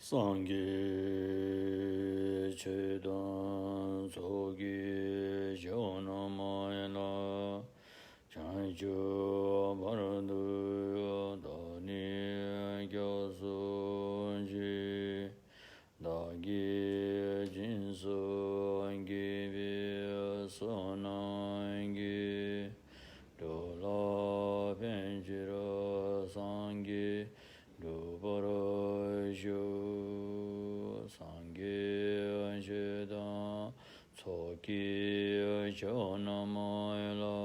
Sangye chedan sogi jonamayana chancho bharandu dani gyasunji dagi jinsu gibi sonangi dola penjira sangi Dubara-shu Sangye-chedan Tsoki-chonamayla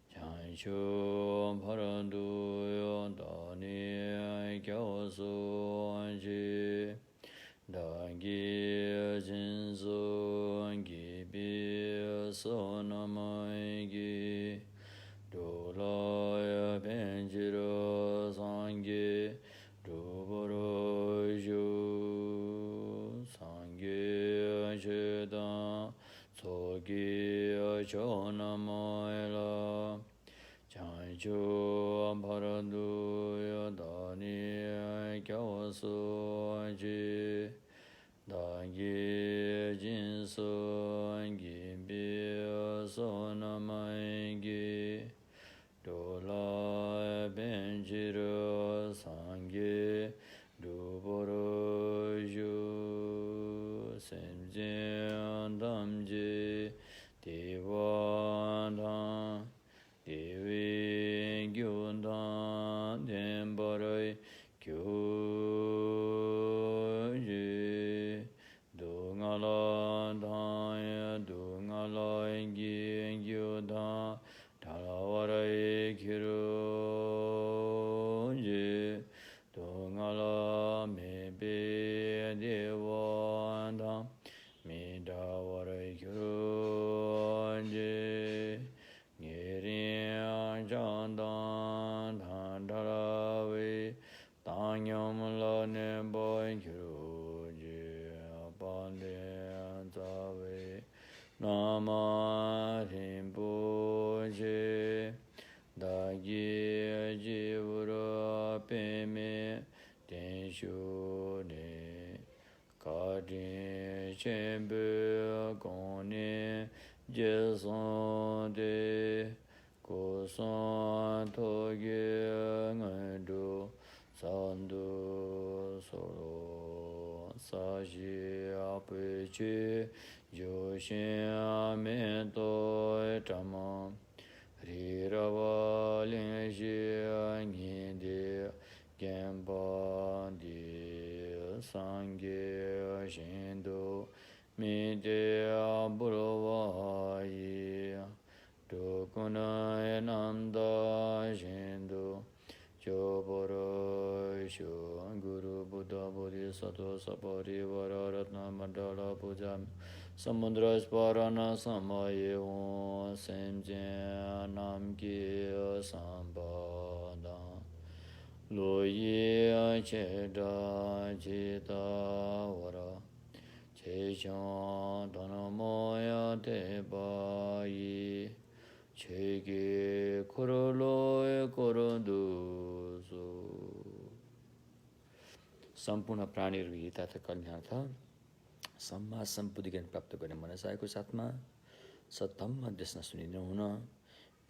Chancho-bharandu-dani-kyasu-ji Dagi-jinsu-gibi-sonamai-gi Dolaya-penjira-sangi Dubara-shu Sangye-chedan Tsoki-chonamayla Chancho-bharandu-dani-kyasu-ji Dagi-jinsu-gibi-sonamai-gi Dola benjira sangye dubara-shu semjen damje devan devi gyundan dembarai gyuje dungalan danya dungalan gyudan Talavarai kirunji Dungala mebe devanda Midavarai kirunji Ngirin jandan Tandaravi Tanyamla nemboy kirunji Apanden tavi Nama Rinpoche Dagi Jivura Peme Tenshu Ne Kadin Chembe Kone Jeson De Kosan Toge Ngandu Sandu Soro Sashi Apeche Joshin Amento Etama Rirava Linshi Angindi Gemba Di Sangye Shindu Mide Aburavai Dukuna Enanda Shindu Chopara Shu Guru Buddha Bodhisattva Sapari Vararatna Mandala Puja Samudra Sparana Samaye Om Semjen Namki Sampada Loye Cheda Chita Vara Chechan Danamoya Tebayi Chege Koroloe Korondusu सम्पूर्ण प्राणीहरू हित तथा कल्याणार्थ सम्मा सम्पुति ज्ञान प्राप्त गर्ने मनसायको साथमा सद्धम्म देशना सुनिदिनु हुन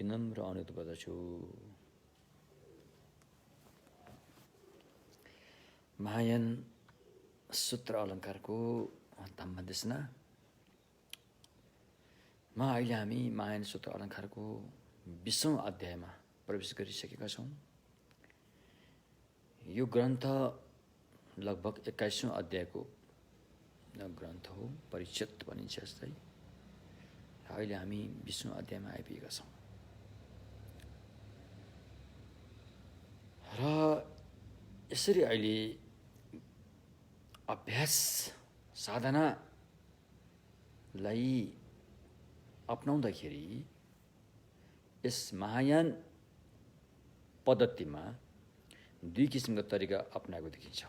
विनम्र अनुरोध गर्दछु। महायान सूत्र अलङ्कारको धम्म देशनामा अहिले हामी महायान सूत्र अलङ्कारको 20औं अध्यायमा प्रवेश गरिसकेका छौँ। यो ग्रन्थ लगभग 21औं अध्यायको ग्रन्थ हो, परिचित भनिन्छ जस्तै। अहिले हामी 20औं अध्यायमा आइपुगेका छौँ र यसरी अहिले अभ्यास साधनालाई अपनाउँदाखेरि यस महायान पद्धतिमा दुई किसिमका तरिका अपनाएको देखिन्छ।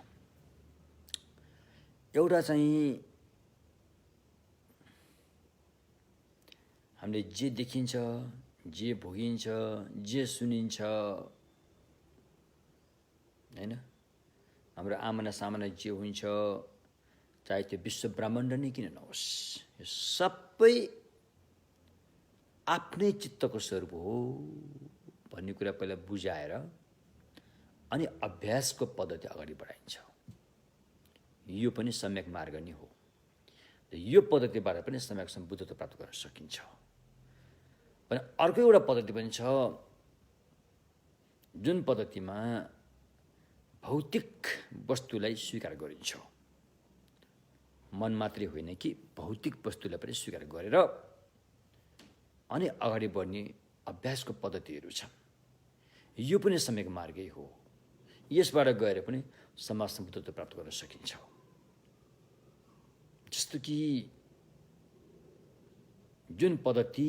एउटा चाहिँ हामीले जे देखिन्छ, जे भोगिन्छ, जे सुनिन्छ, हैन, हाम्रो आमना सामना जे हुन्छ, चाहे त्यो विश्व ब्रह्माण्ड नै किन नहोस्, यो सबै आफ्नै चित्तको स्वरूप हो भन्ने कुरा पहिला बुझाएर अनि अभ्यासको पद्धति अगाडि बढाइन्छ। यो पनि सम्यक मार्ग नै हो। यो पद्धतिबाट पनि सम्यक सम्बुद्धत्व प्राप्त गर्न सकिन्छ। भने अर्को एउटा पद्धति पनि छ, जुन पद्धतिमा भौतिक वस्तुलाई स्वीकार गरिन्छ। मन मात्रै होइन कि भौतिक वस्तुलाई पनि स्वीकार गरेर अनि अगाडि बढ्ने अभ्यासको पद्धतिहरू छन्। यो पनि सम्यक मार्गै हो। यसबाट गएर पनि समाज सम्बुद्धत्व प्राप्त गर्न सकिन्छ। जस्तो कि जुन पद्धति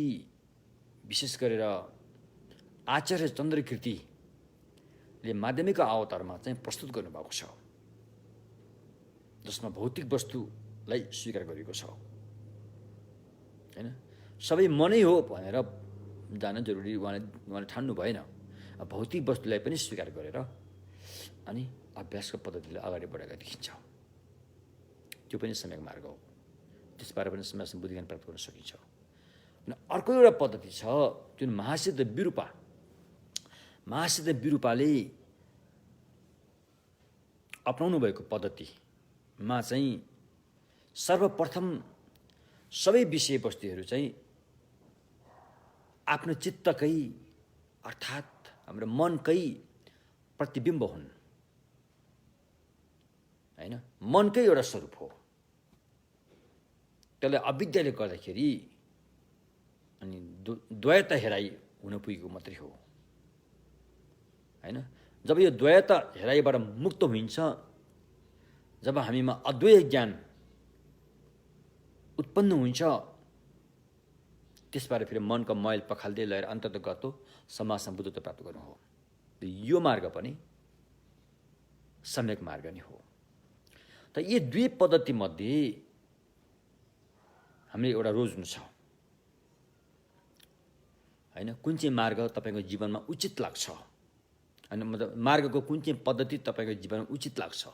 विशेष गरेर आचार्य चन्द्रकीर्तिले माध्यमिक अवतारमा चाहिँ प्रस्तुत गर्नुभएको छ, जसमा भौतिक वस्तुलाई स्वीकार गरेको छ। हैन, सबै मनै हो भनेर जान जरुरी उहाँले ठान्नु भएन। भौतिक वस्तुलाई पनि स्वीकार गरेर अनि अभ्यासको पद्धतिले अगाडि बढेका देखिन्छ। त्यो पनि सम्यक मार्ग हो। त्यसबाट पनि समाज बुद्धि ज्ञान प्राप्त गर्न सकिन्छ। अर्को एउटा पद्धति छ, जुन महासिद्ध विरूपाले अपनाउनु भएको पद्धतिमा चाहिँ सर्वप्रथम सबै विषयवस्तुहरू चाहिँ आफ्नो चित्तकै अर्थात् हाम्रो मनकै प्रतिबिम्ब हुन्। हैन, मनकै एउटा स्वरूप हो। त्यसलाई अविद्याले गर्दाखेरि अनि द्वैत हेराइ हुन पुगेको मात्रै हो। हैन, जब यो द्वैत हेराइबाट मुक्त हुन्छ, जब हामीमा अद्वैत ज्ञान उत्पन्न हुन्छ, त्यसबाट फेरि मनको मैल पखाल्दै लगेर अन्ततः गतो समाज सम्बुद्धत्व प्राप्त गर्नु हो। यो मार्ग पनि सम्यक मार्ग नै हो। त यी दुई पद्धति मध्ये हामीले एउटा रोज्नु छ। हैन, कुन चाहिँ मार्ग तपाईको जीवनमा उचित लाग्छ, अनि मतलब मार्गको कुन चाहिँ पद्धति तपाईको जीवनमा उचित लाग्छ,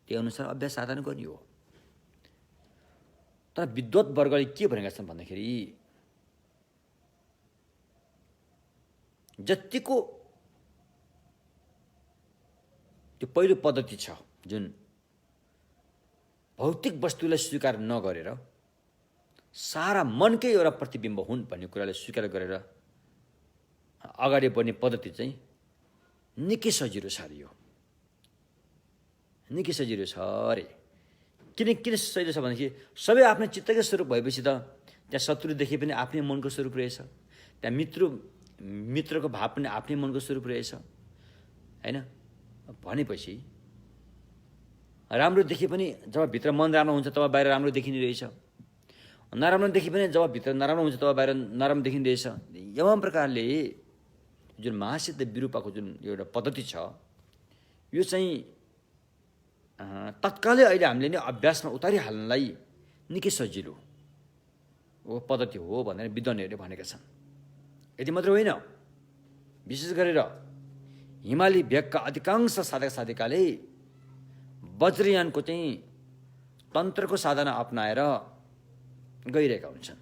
त्यही अनुसार अभ्यास साधना गर्ने हो। तर विद्वत वर्गले के भनेका छन् भन्दाखेरि, जतिको त्यो पहिलो पद्धति छ, जुन भौतिक वस्तुलाई स्वीकार नगरेर सारा मनकै एउटा प्रतिबिम्ब हुन् भन्ने कुरालाई स्वीकार गरेर अगाडि बढ्ने पद्धति चाहिँ निकै सजिलो छ अरे। यो निकै सजिलो छ अरे। किन सजिलो छ भनेदेखि सबै आफ्नो चित्तकै स्वरूप भएपछि त त्यहाँ शत्रु देखे पनि आफ्नै मनको स्वरूप रहेछ, त्यहाँ मित्रको भाव पनि आफ्नै मनको स्वरूप रहेछ। हैन, भनेपछि राम्रो देखे पनि जब भित्र मन राम्रो हुन्छ तब बाहिर राम्रो देखिने रहेछ, नराम्रो देखि पनि जब भित्र नराम्रो हुन्छ तब बाहिर नराम्रो देखिने रहेछ। एवं प्रकारले जुन महासिद्ध विरूपाको जुन एउटा पद्धति छ, यो चाहिँ तत्कालै अहिले हामीले नै अभ्यासमा उतारिहाल्नलाई निकै सजिलो पद्धति हो भनेर विद्वानहरूले भनेका छन्। यति मात्र होइन, विशेष गरेर हिमाली भेगका अधिकांश साधक साधिकाले वज्रयानको चाहिँ तन्त्रको साधना अपनाएर गइरहेका हुन्छन्।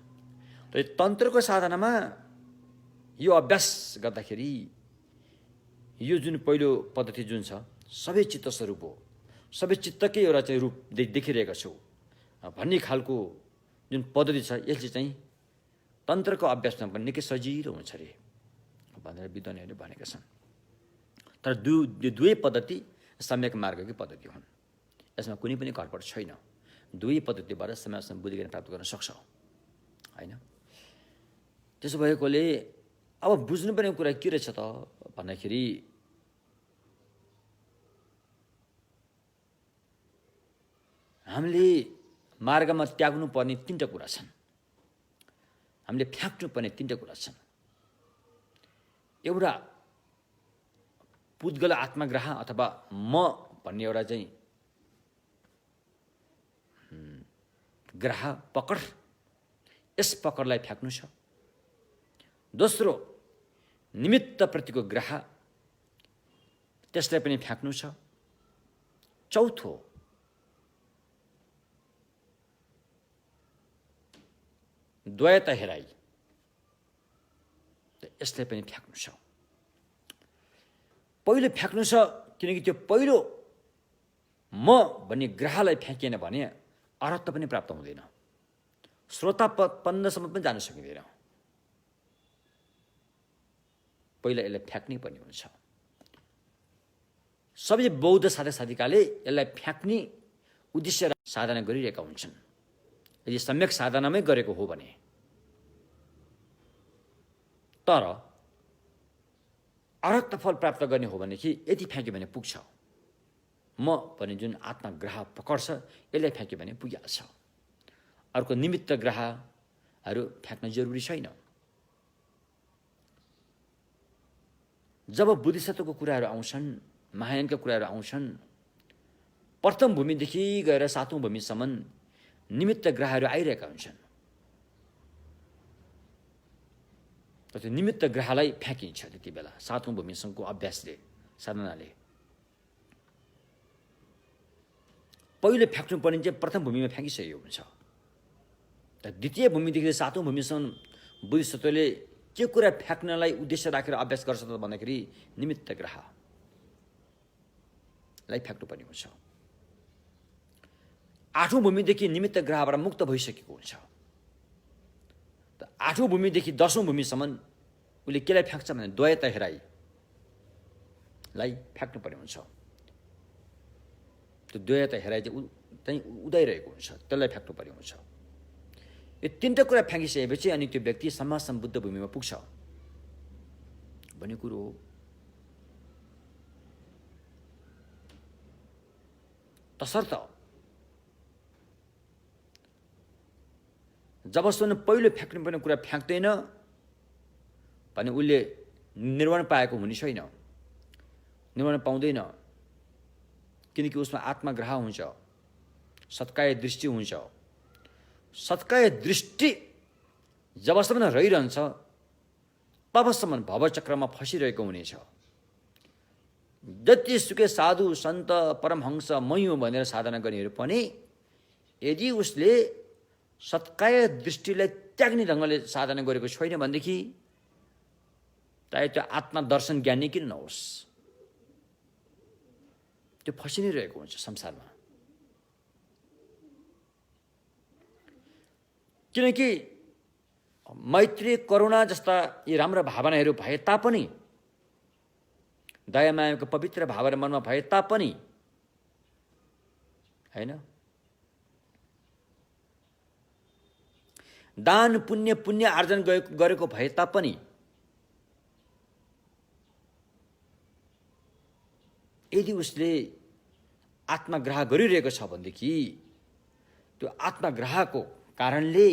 र तन्त्रको साधनामा यो अभ्यास गर्दाखेरि यो जुन पहिलो पद्धति जुन छ, सबै चित्त स्वरूप हो, सबै चित्तकै एउटा चाहिँ रूप देखिरहेका छौ भन्ने खालको जुन पद्धति छ, यसले चाहिँ तन्त्रको अभ्यासमा पनि निकै सजिलो हुन्छ अरे भनेर विद्वानहरूले भनेका छन्। तर दुवै पद्धति सम्यक मार्गकै पद्धति हुन्, यसमा कुनै पनि घटपट छैन। दुवै पद्धतिबाट समाजमा बुद्धि ज्ञान प्राप्त गर्न सक्छ। हैन, त्यसो भएकोले अब बुझ्नुपर्ने कुरा के रहेछ त भन्दाखेरि, हामीले मार्गमा त्याग्नु पर्ने तीनटा कुरा छन्, हामीले फ्याँक्नु पर्ने तीनटा कुरा छन्। एउटा पुद्गल आत्मग्रह अथवा म भन्ने एउटा चाहिँ ग्रह पकड, यस पकडलाई फ्याँक्नु छ। दोस्रो निमित्त प्रतिको ग्रह, त्यसलाई पनि फ्याँक्नु छ। चौथो, द्वैता हेराइ, यसलाई पनि फ्याँक्नु छ। पहिलो फ्याँक्नु छ, किनकि त्यो पहिलो म भन्ने ग्रहलाई फ्याँकिएन भने अर्थत्व पनि प्राप्त हुँदैन, श्रोतापन्नसम्म पनि जान सकिँदैन। पहिला यसलाई फ्याँक्नै पर्ने हुन्छ। सबै बौद्ध साधकसाधिकाले यसलाई फ्याँक्ने उद्देश्य साधना गरिरहेका हुन्छन्, यदि सम्यक साधनामै गरेको हो भने। तर अरहत फल प्राप्त गर्ने हो भनेदेखि यति फ्याँक्यो भने पुग्छ। म भन्ने जुन आत्मग्रह पकड छ, यसलाई फ्याँक्यो भने पुगिहाल्छ। अर्को निमित्त ग्रहहरू फ्याँक्न जरुरी छैन। जब बुद्धिसत्वको कुराहरू आउँछन्, महायानका कुराहरू आउँछन्, प्रथम भूमिदेखि गएर सातौं भूमिसम्म निमित्त ग्रहहरू आइरहेका हुन्छन्। त्यो निमित्त ग्रहलाई फ्याँकिन्छ त्यति बेला सातौं भूमिसँगको अभ्यासले, साधनाले। पहिलो फ्याँक्नु पर्ने चाहिँ प्रथम भूमिमा फ्याँकिसकेको हुन्छ। द्वितीय भूमिदेखि सातौं भूमिसम्म बुद्धिसत्वले के कुरा फ्याँक्नलाई उद्देश्य राखेर अभ्यास गर्छ त भन्दाखेरि निमित्त ग्रहलाई फ्याँक्नु पर्ने हुन्छ। आठौं भूमिदेखि निमित्त ग्रहबाट मुक्त भइसकेको हुन्छ। आठौं भूमिदेखि दशौं भूमिसम्म उसले केलाई फ्याँक्छ भने द्वैता हेराइलाई फ्याँक्नु पर्ने हुन्छ। त्यो द्वैता हेराइ चाहिँ उदाइरहेको हुन्छ, त्यसलाई फ्याँक्नु पर्ने हुन्छ। यो तीनटा कुरा फ्याँकिसकेपछि अनि त्यो व्यक्ति सम्मा सम्बुद्ध भूमिमा पुग्छ भन्ने कुरो हो। तसर्थ जबसम्म पहिलो फ्याँक्नुपर्ने कुरा फ्याँक्दैन भने उसले निर्वाण पाएको हुने छैन, निर्वाण पाउँदैन। किनकि उसमा आत्मग्रह हुन्छ, सत्काय दृष्टि हुन्छ। सत्काय दृष्टि जबसम्म रहिरहन्छ तबसम्म भवचक्रमा फसिरहेको हुनेछ। जतिसुकै साधु सन्त परमहंस मै हुँ भनेर साधना गर्नेहरू पनि यदि उसले सत्काय दृष्टिलाई त्याग्ने ढङ्गले साधना गरेको छैन भनेदेखि चाहे त्यो आत्मदर्शन ज्ञान नै किन नहोस्, त्यो फसि नै रहेको हुन्छ संसारमा। किनकि मैत्री करुणा जस्ता यी राम्रा भावनाहरू भए तापनि, दया मायाको पवित्र भावना मनमा भए तापनि हैन, दान पुण्य आर्जन गरेको भए तापनि यदि उसले आत्मग्रह गरिरहेको छ भनेदेखि त्यो आत्मग्रहको कारणले,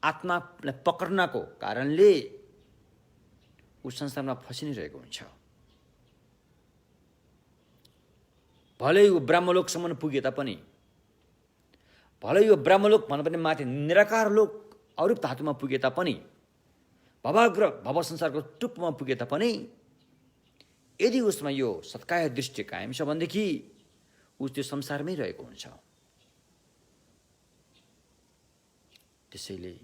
आत्मालाई पक्रनको कारणले ऊ संसारमा फसि नै रहेको हुन्छ। भलै ऊ ब्रह्मलोकसम्म पुगे तापनि, भलै यो ब्रह्मलोक भन्नु पनि माथि निराकार लोक अरूप धातुमा पुगे तापनि, भवाग्र भव संसारको टुप्पोमा पुगे तापनि यदि उसमा यो सत्काय दृष्टि कायम छ भनेदेखि ऊ त्यो संसारमै रहेको हुन्छ। त्यसैले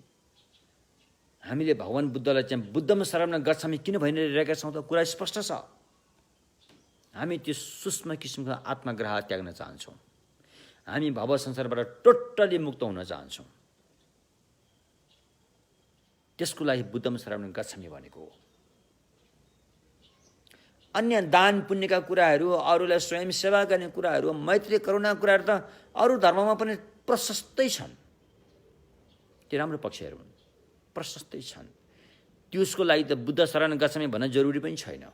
हामीले भगवान बुद्धलाई चाहिँ बुद्धम शरणं गच्छामि किन भनिरहेका छौँ त कुरा स्पष्ट छ। हामी त्यो सूक्ष्म किसिमको आत्मग्रह त्याग्न चाहन्छौँ। हामी भव संसारबाट टोटली मुक्त हुन चाहन्छौँ। त्यसको लागि बुद्धम शरणं गच्छामि भनेको हो। अन्य दान पुण्यका कुराहरू, अरूलाई स्वयं सेवा गर्ने कुराहरू, मैत्री करुणा कुराहरू त अरू धर्ममा पनि प्रशस्तै छन्। त्यो राम्रो पक्षहरू हुन्, प्रशस्तै छन्। त्यसको लागि त बुद्ध शरण गच्छामि भन्न जरुरी पनि छैन।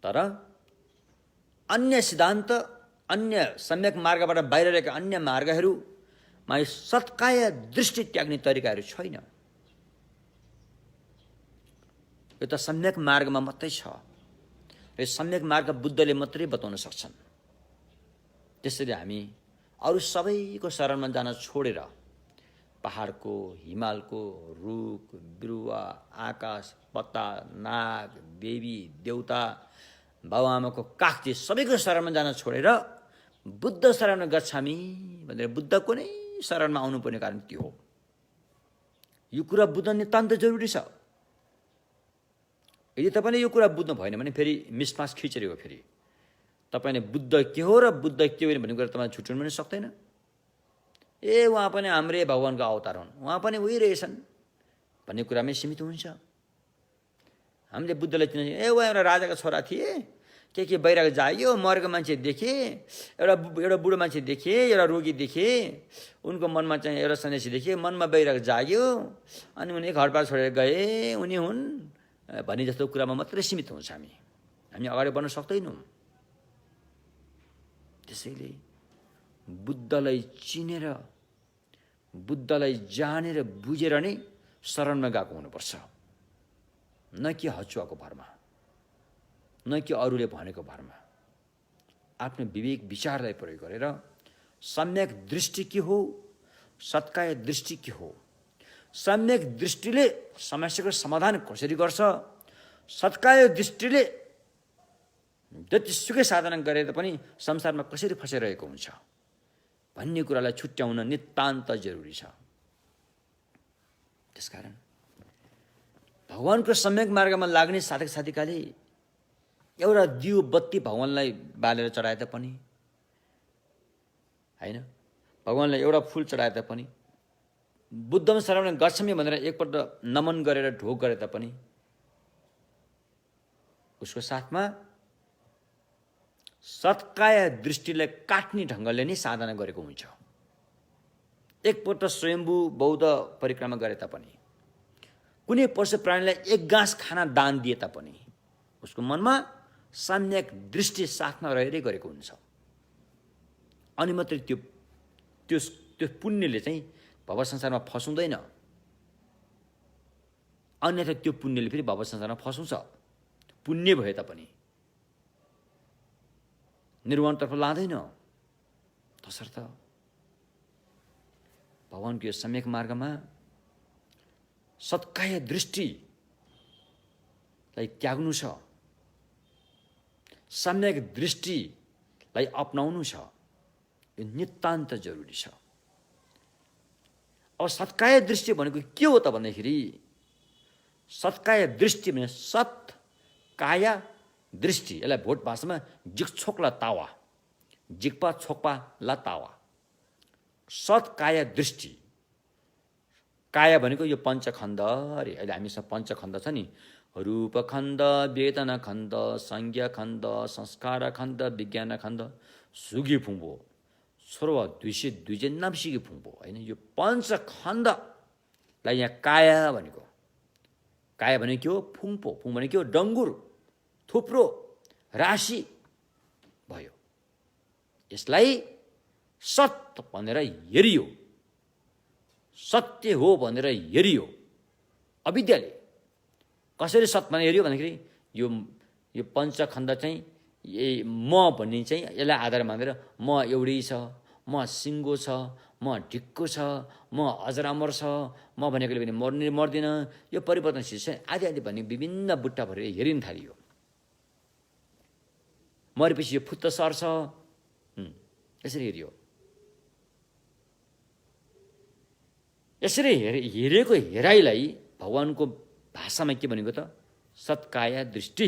तर अन्य सिद्धान्त, अन्य सम्यक मार्गबाट बाहिर रहेका अन्य मार्गहरूमा सत्काय दृष्टि त्याग्ने तरिकाहरू छैन। यो त सम्यक मार्गमा मात्रै छ र सम्यक मार्ग बुद्धले मात्रै बताउन सक्छन्। त्यसैले हामी अरू सबैको शरणमा जान छोडेर पहाडको, हिमालको, रुख बिरुवा, आकाश, पत्ता, नाग, देवी देवता बाबुआमाको काखती सबैको शरणमा जान छोडेर बुद्ध शरणमा गच्छामी भनेर बुद्धको नै शरणमा आउनुपर्ने कारण त्यो हो। यो कुरा बुझ्न नितान्त जरुरी छ। यदि तपाईँले यो कुरा बुझ्नु भएन भने फेरि मिसमास खिचेर हो। फेरि तपाईँले बुद्ध के हो र बुद्ध के होइन भन्ने कुरा तपाईँले छुट्याउनु पनि सक्दैन। उहाँ पनि हाम्रै भगवानको अवतार हुन्, उहाँ पनि उही रहेछन् भन्ने कुरामै सीमित हुन्छ। हामीले बुद्धलाई चिन्न उहाँ एउटा राजाका छोरा थिए, के बाहिर जाग्यो, मरेको मान्छे देखे, एउटा बुढो मान्छे देखे, एउटा रोगी देखे, उनको मनमा चाहिँ एउटा सन्यासी देखे, मनमा बाहिर जाग्यो, अनि उनी घरबार छोडेर गए, उनी हुन् भन्ने जस्तो कुरामा मात्रै सीमित हुन्छ। हामी अगाडि बढ्न सक्दैनौँ। त्यसैले बुद्धलाई चिनेर, बुद्धलाई जानेर बुझेर नै शरणमा गएको हुनुपर्छ, न कि हचुवाको भरमा, न कि अरूले भनेको भरमा। आफ्नो विवेक विचारलाई प्रयोग गरेर सम्यक दृष्टि के हो, सत्काय दृष्टि के हो, सम्यक दृष्टिले समस्याको समाधान कसरी गर्छ, सत्काय दृष्टिले जतिसुकै साधना गरेर पनि संसारमा कसरी फसिरहेको हुन्छ भन्ने कुरालाई छुट्याउन नितान्त जरुरी छ। त्यसकारण भगवानको सम्यक मार्गमा लाग्ने साधक साधिकाले एउटा दियो बत्ती भगवानलाई बालेर चढाए तापनि होइन, भगवानलाई एउटा फुल चढाए तापनि, बुद्धमा शरण गच्छामी भनेर एकपल्ट नमन गरेर ढोक गरे तापनि उसको साथमा सत्काय दृष्टिलाई काट्ने ढङ्गले नै साधना गरेको हुन्छ। एकपल्ट स्वयम्भू बौद्ध परिक्रमा गरे तापनि, कुनै पशु प्राणीलाई एक गाँस खाना दान दिए तापनि उसको मनमा सम्यक दृष्टि साथमा रहेरै गरेको हुन्छ। अनि मात्रै त्यो पुण्यले चाहिँ भव संसारमा फसाउँदैन, अन्यथा त्यो पुण्यले फेरि भव संसारमा फसाउँछ। पुण्य भए तापनि निर्वाणतर्फ लाँदैन। तसर्थ भगवानको यो सम्यक मार्गमा सत्काय दृष्टिलाई त्याग्नु छ, सम्यक दृष्टिलाई अपनाउनु छ। यो नितान्त जरुरी छ। अब सत्काय दृष्टि भनेको के हो त भन्दाखेरि, सत्काय दृष्टि भने सत् काय दृष्टि, यसलाई भोट भाषामा जिक्छोक्ला तावा, जिक्पा छोक्पा ला तावा, सत्काय दृष्टि। काया भनेको यो पञ्चखण्ड अरे, अहिले हामीसँग पञ्चखण्ड छ नि, रूपखण्ड, वेदना खण्ड, संज्ञा खण्ड, संस्कार खण्ड, विज्ञान खण्ड, सुगी फुङ्बो छोरो दुइजे नाम्सिकी फुङ्बो होइन। यो पञ्चखण्डलाई यहाँ काया भनेको। काया भनेको के हो? फुङ्पो। फुङ भनेको के हो? डङ्गुर, थुप्रो, राशि भयो। यसलाई सत्य भनेर हेरियो, सत्य हो भनेर हेरियो। अविद्याले कसरी सत्य भनेर हेरियो भन्दाखेरि यो पञ्चखण्ड चाहिँ म भन्ने चाहिँ यसलाई आधार मानेर म एउटै छ, म सिङ्गो छ, म ढिक्को छ, म अजरामर छ, म भनेकोले पनि मर्दिन, यो परिवर्तनशील छ आदि आदि भन्ने विभिन्न बुट्टा भरेर हेरिन थालियो। मरेपछि यो फुत्त सर्छ, यसरी हेरियो। यसरी हेरेको हेराइलाई भगवानको भाषामा के भनेको त? सत्काय दृष्टि।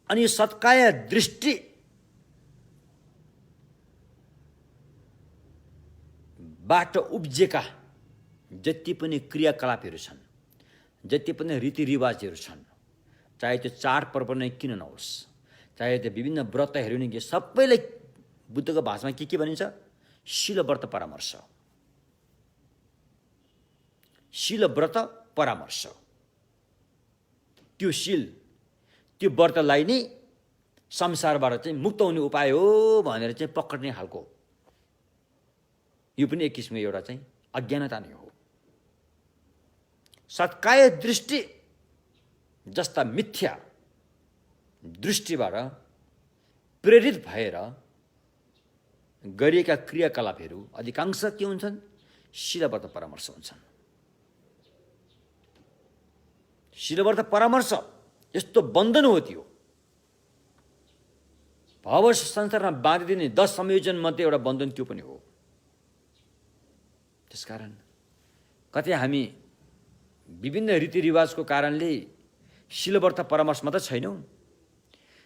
अनि यो सत्काय दृष्टि बाट उब्जेका जति पनि क्रियाकलापहरू छन्, जति पनि रीतिरिवाजहरू छन्, चाहे त्यो चाडपर्व नै किन नहोस्, चाहे त्यो विभिन्न व्रतहरू नै के, सबैलाई बुद्धको भाषामा के भनिन्छ? शील व्रत परामर्श। शील व्रत परामर्श। त्यो शील, त्यो व्रतलाई नै संसारबाट चाहिँ मुक्त हुने उपाय हो भनेर चाहिँ पक्रिने खालको, यो पनि एक किसिमको एउटा चाहिँ अज्ञानता नै हो। सत्काय दृष्टि जस्ता मिथ्या दृष्टिबाट प्रेरित भएर गरिएका क्रियाकलापहरू अधिकांश के हुन्छन्? शीलव्रत परामर्श हुन्छन्। शीलव्रत परामर्श यस्तो बन्धन हो त्यो भव संसारमा बाँधिदिने 10 संयोजन मध्ये एउटा बन्धन त्यो पनि हो। त्यसकारण कतै हामी विभिन्न रीतिरिवाजको कारणले शिलव्रत परामर्शमा त छैनौँ,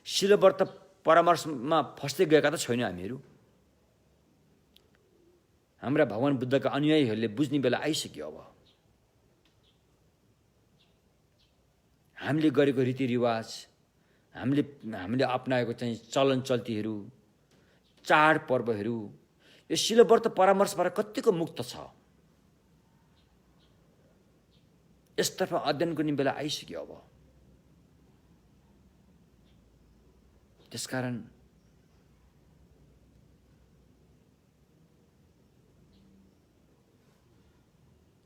शिलव्रत परामर्शमा फस्दै गएका त छैनौँ हामीहरू। हाम्रा भगवान बुद्धका अनुयायीहरूले बुझ्ने बेला आइसक्यो। अब हामीले गरेको रीतिरिवाज, हामीले अपनाएको चाहिँ चलन चल्तीहरू, चाडपर्वहरू यो शिलव्रत परामर्शबाट कतिको मुक्त छ, यसतर्फ अध्ययन गर्ने बेला आइसक्यो। अब त्यसकारण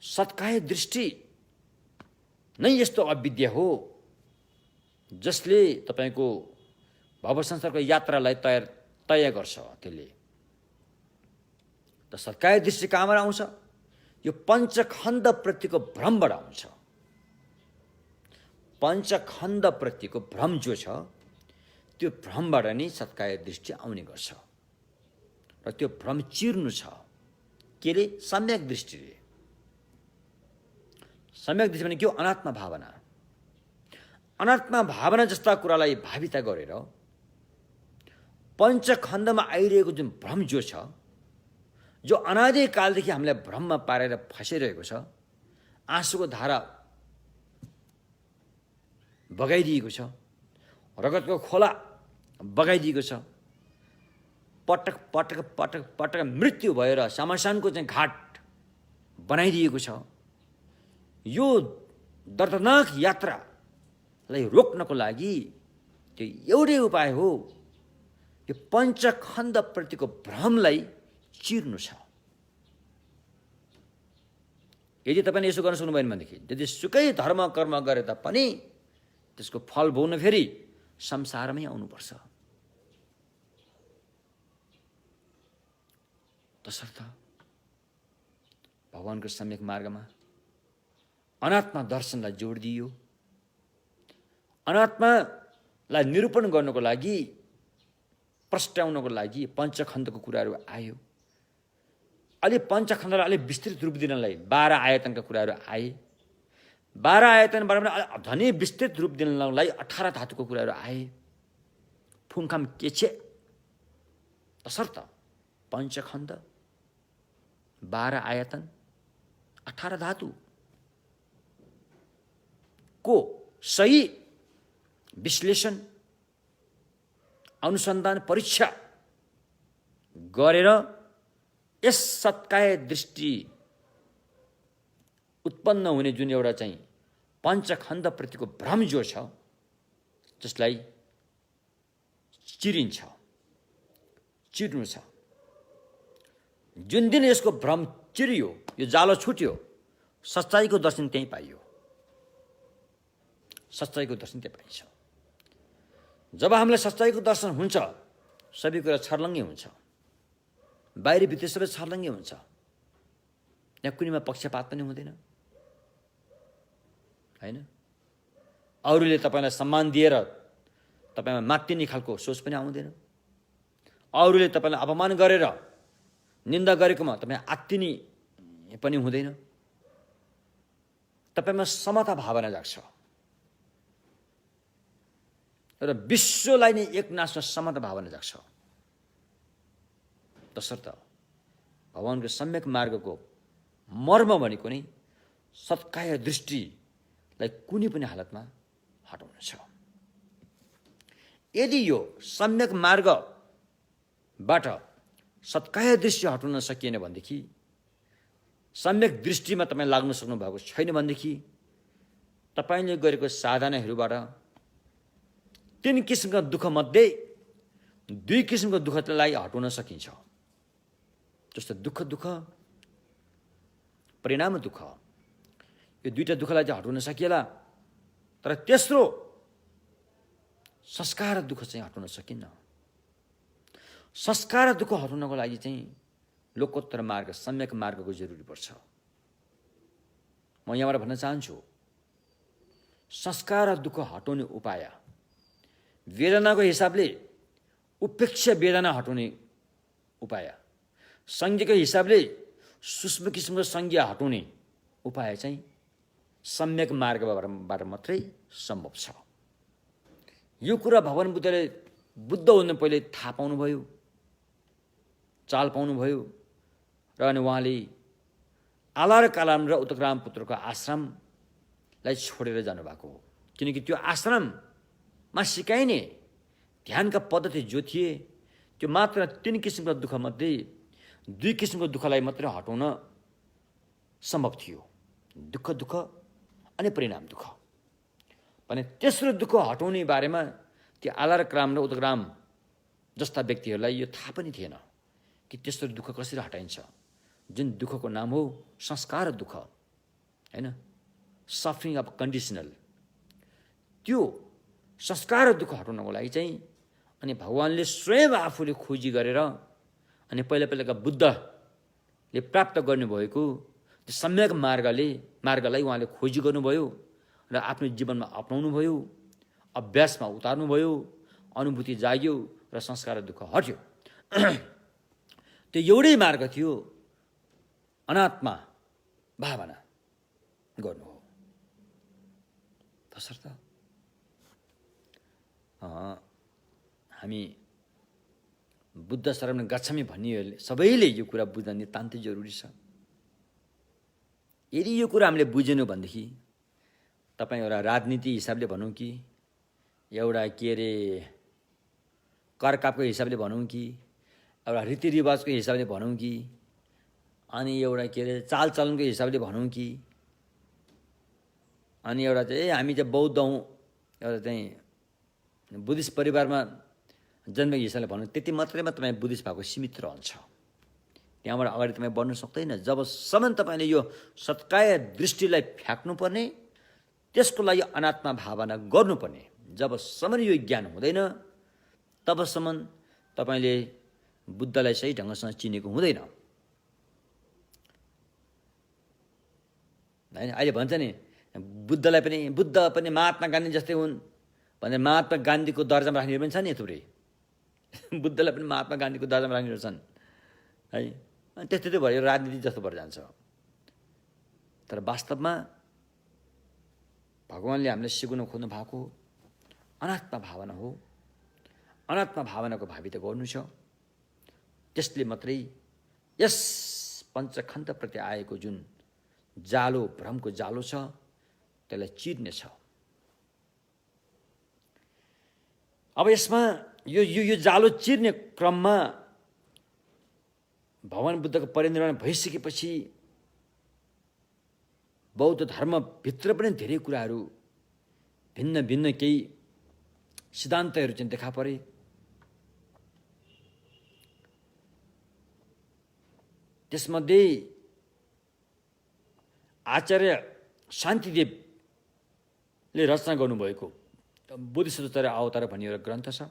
सत्काय दृष्टि नै यस्तो अविद्या हो जसले तपाईको भव संसारको यात्रालाई तय गर्छ। त्यसले त सत्काय दृष्टि कहाँबाट आउँछ? यो पञ्चखण्ड प्रतिको भ्रमबाट आउँछ। पञ्चखण्ड प्रतिको भ्रम जो छ त्यो भ्रमबाट नै सत्काय दृष्टि आउने गर्छ र त्यो भ्रम चिर्नु छ केले? सम्यक दृष्टिले। सम्यक दृष्टि भने के हो? अनात्मा भावना। अनात्मा भावना जस्ता कुरालाई भाविता गरेर पञ्चखण्डमा आइरहेको जुन भ्रम जो छ, जो अनादिकालदेखि हामीलाई भ्रममा पारेर फसिरहेको छ, आँसुको धारा बगाइदिएको छ, रगतको खोला बगाइदिएको छ, पटक पटक पटक पटक मृत्यु भएर शमशानको चाहिँ घाट बनाइदिएको छ। यो दर्दनाक यात्रालाई रोक्नको लागि त्यो एउटै उपाय हो, यो पञ्चखण्ड प्रतिको भ्रमलाई चिर्नु छ। यदि तपाईँले यसो गर्न सक्नुभएन भनेदेखि यदि सुकै धर्म कर्म गरे तापनि त्यसको फल भोग्न फेरि संसारमै आउनुपर्छ। तसर्थ भगवानको सम्यक मार्गमा अनात्मा दर्शनलाई जोड दियो। अनात्मालाई निरूपण गर्नको लागि, प्रस्ट्याउनको लागि पञ्चखण्डको कुराहरू आयो। अलि पञ्चखण्डलाई अलि विस्तृत रूप दिनलाई 12 आयतनका कुराहरू आए। 12 आयतनबाट पनि धनी विस्तृत रूप दिनलाई 18 धातुको कुराहरू आए। फुङखाम केछे तसर्थ पञ्चखण्ड, 12 आयतन, 18 धातु को सही विश्लेषण, अनुसन्धान, परीक्षा गरेर यस सत्काय दृष्टि उत्पन्न हुने जुन एउटा चाहिँ पञ्चखण्ड प्रतिको भ्रम जो छ जसलाई चिरिन्छ, चिर्नु छ। जुन दिन यसको भ्रम चिरियो, यो जालो छुट्यो, सच्चाइको दर्शन त्यहीँ पाइयो। सच्चाइको दर्शन त्यहाँ पाइन्छ। जब हामीलाई सच्चाइको दर्शन हुन्छ सबै कुरा छर्लङ्गै हुन्छ, बाहिरी भित्र सबै छर्लङ्गै हुन्छ। यहाँ कुनैमा पक्षपात पनि हुँदैन, होइन? अरूले तपाईँलाई सम्मान दिएर तपाईँमा मात्तिने खालको सोच पनि आउँदैन। अरूले तपाईँलाई अपमान गरेर निन्दा गरेकोमा तपाईँ आत्तिने पनि हुँदैन। तपाईँमा समता भावना जाग्छ र विश्वलाई नै एक नासमा समता भावना जाग्छ। तसर्थ भगवानको सम्यक मार्गको मर्म भनेको नै सत्काय दृष्टिलाई कुनै पनि हालतमा हटाउनु छ। यदि यो सम्यक मार्गबाट सत्काय दृष्टि हटाउन सकिएन भनेदेखि, सम्यक दृष्टिमा तपाईँ लाग्न सक्नु भएको छैन भनेदेखि तपाईँले गरेको साधनाहरूबाट 3 किसिमका दुःखमध्ये 2 किसिमको दुःखलाई हटाउन सकिन्छ। जस्तो दुःख परिणाम दुःख, यो 2टा दुःखलाई चाहिँ हटाउन सकिएला। तर तेस्रो संस्कार दुःख चाहिँ हटाउन सकिन्न। संस्कार दुःख हटाउनको लागि चाहिँ लोकोत्तर मार्ग, सम्यक मार्गको जरुरी पर्छ। म यहाँबाट भन्न चाहन्छु, संस्कार दुःख हटाउने उपाय वेदनाको हिसाबले उपेक्षा वेदना हटाउने उपाय, संज्ञको हिसाबले सूक्ष्म किसिमको संज्ञा हटाउने उपाय चाहिँ सम्यक मार्गबाट मात्रै सम्भव छ। यो कुरा भगवान बुद्धले बुद्ध हुनु पहिले थाहा पाउनुभयो, चाल पाउनुभयो र अनि उहाँले आलार कालाम र उत्तराम पुत्रको आश्रमलाई छोडेर जानुभएको हो। किनकि त्यो आश्रममा सिकाइने ध्यानका पद्धति जो थिए त्यो मात्र 3 किसिमका दुःखमध्ये 2 किसिमको दुःखलाई मात्रै हटाउन सम्भव थियो, दुःख अनि परिणाम दुःख। भने तेस्रो दुःख हटाउने बारेमा त्यो आलार कालाम र उत्तराम जस्ता व्यक्तिहरूलाई यो थाहा पनि थिएन कि तेस्रो दुःख कसरी हटाइन्छ, जुन दुःखको नाम हो संस्कार दुःख, हैन, सफरिङ अफ कन्डिसनल। त्यो संस्कार दुःख हटाउनको लागि चाहिँ अनि भगवानले स्वयं आफूले खोजी गरेर अनि पहिलाका बुद्धले प्राप्त गर्नुभएको त्यो सम्यक मार्गलाई उहाँले खोजी गर्नुभयो र आफ्नो जीवनमा अपनाउनु भयो, अभ्यासमा उतार्नुभयो, अनुभूति जाग्यो र संस्कार दुःख हट्यो। त्यो एउटै मार्ग थियो, अनात्मा भावना गर्नु हो। तसर्थ हामी बुद्ध शरण गच्छामि भन्ने सबैले यो कुरा बुझ्न नितान्तै जरुरी छ। यदि यो कुरा हामीले बुझेनौँ भनेदेखि तपाईँ एउटा राजनीति हिसाबले भनौँ कि एउटा के अरे करकापको हिसाबले भनौँ कि एउटा रीतिरिवाजको हिसाबले भनौँ कि अनि एउटा के अरे चालचलनको हिसाबले भनौँ कि अनि एउटा चाहिँ हामी चाहिँ बौद्ध हौँ, एउटा चाहिँ बुद्धिस्ट परिवारमा जन्मेको हिसाबले भनौँ, त्यति मात्रैमा तपाईँ बुद्धिस्ट भएको सीमित रहन्छ। त्यहाँबाट अगाडि तपाईँ बढ्न सक्दैन जबसम्म तपाईँले यो सत्काय दृष्टिलाई फ्याँक्नुपर्ने, त्यसको लागि अनात्मा भावना गर्नुपर्ने। जबसम्म यो ज्ञान हुँदैन तबसम्म तपाईँले बुद्धलाई सही ढङ्गसँग चिनेको हुँदैन। हैन, अहिले भन्छ नि बुद्ध पनि महात्मा गान्धी जस्तै हुन् भने महात्मा गान्धीको दर्जामा राख्नेहरू पनि छ नि थुप्रै। बुद्धलाई पनि महात्मा गान्धीको दर्जामा राख्नेहरू छन् है। अनि त्यस्तै भयो, राजनीति जस्तो भएर जान्छ। तर वास्तवमा भगवानले हामीलाई सिकाउन खोज्नु भएको अनात्मा भावना हो। अनात्मा भावनाको भावी त गर्नु छ, त्यसले मात्रै यस पञ्चखण्डप्रति आएको जुन जालो, भ्रमको जालो छ त्यसलाई चिर्नेछ। अब यसमा यो जालो चिर्ने क्रममा भगवान बुद्धको परिनिर्वाण भइसकेपछि बौद्ध धर्मभित्र पनि धेरै कुराहरू भिन्न केही सिद्धान्तहरू चाहिँ देखा परे। त्यसमध्ये आचार्य शान्तिदेवले रचना गर्नुभएको बोधिसत्व अवतार भन्ने एउटा ग्रन्थ छ।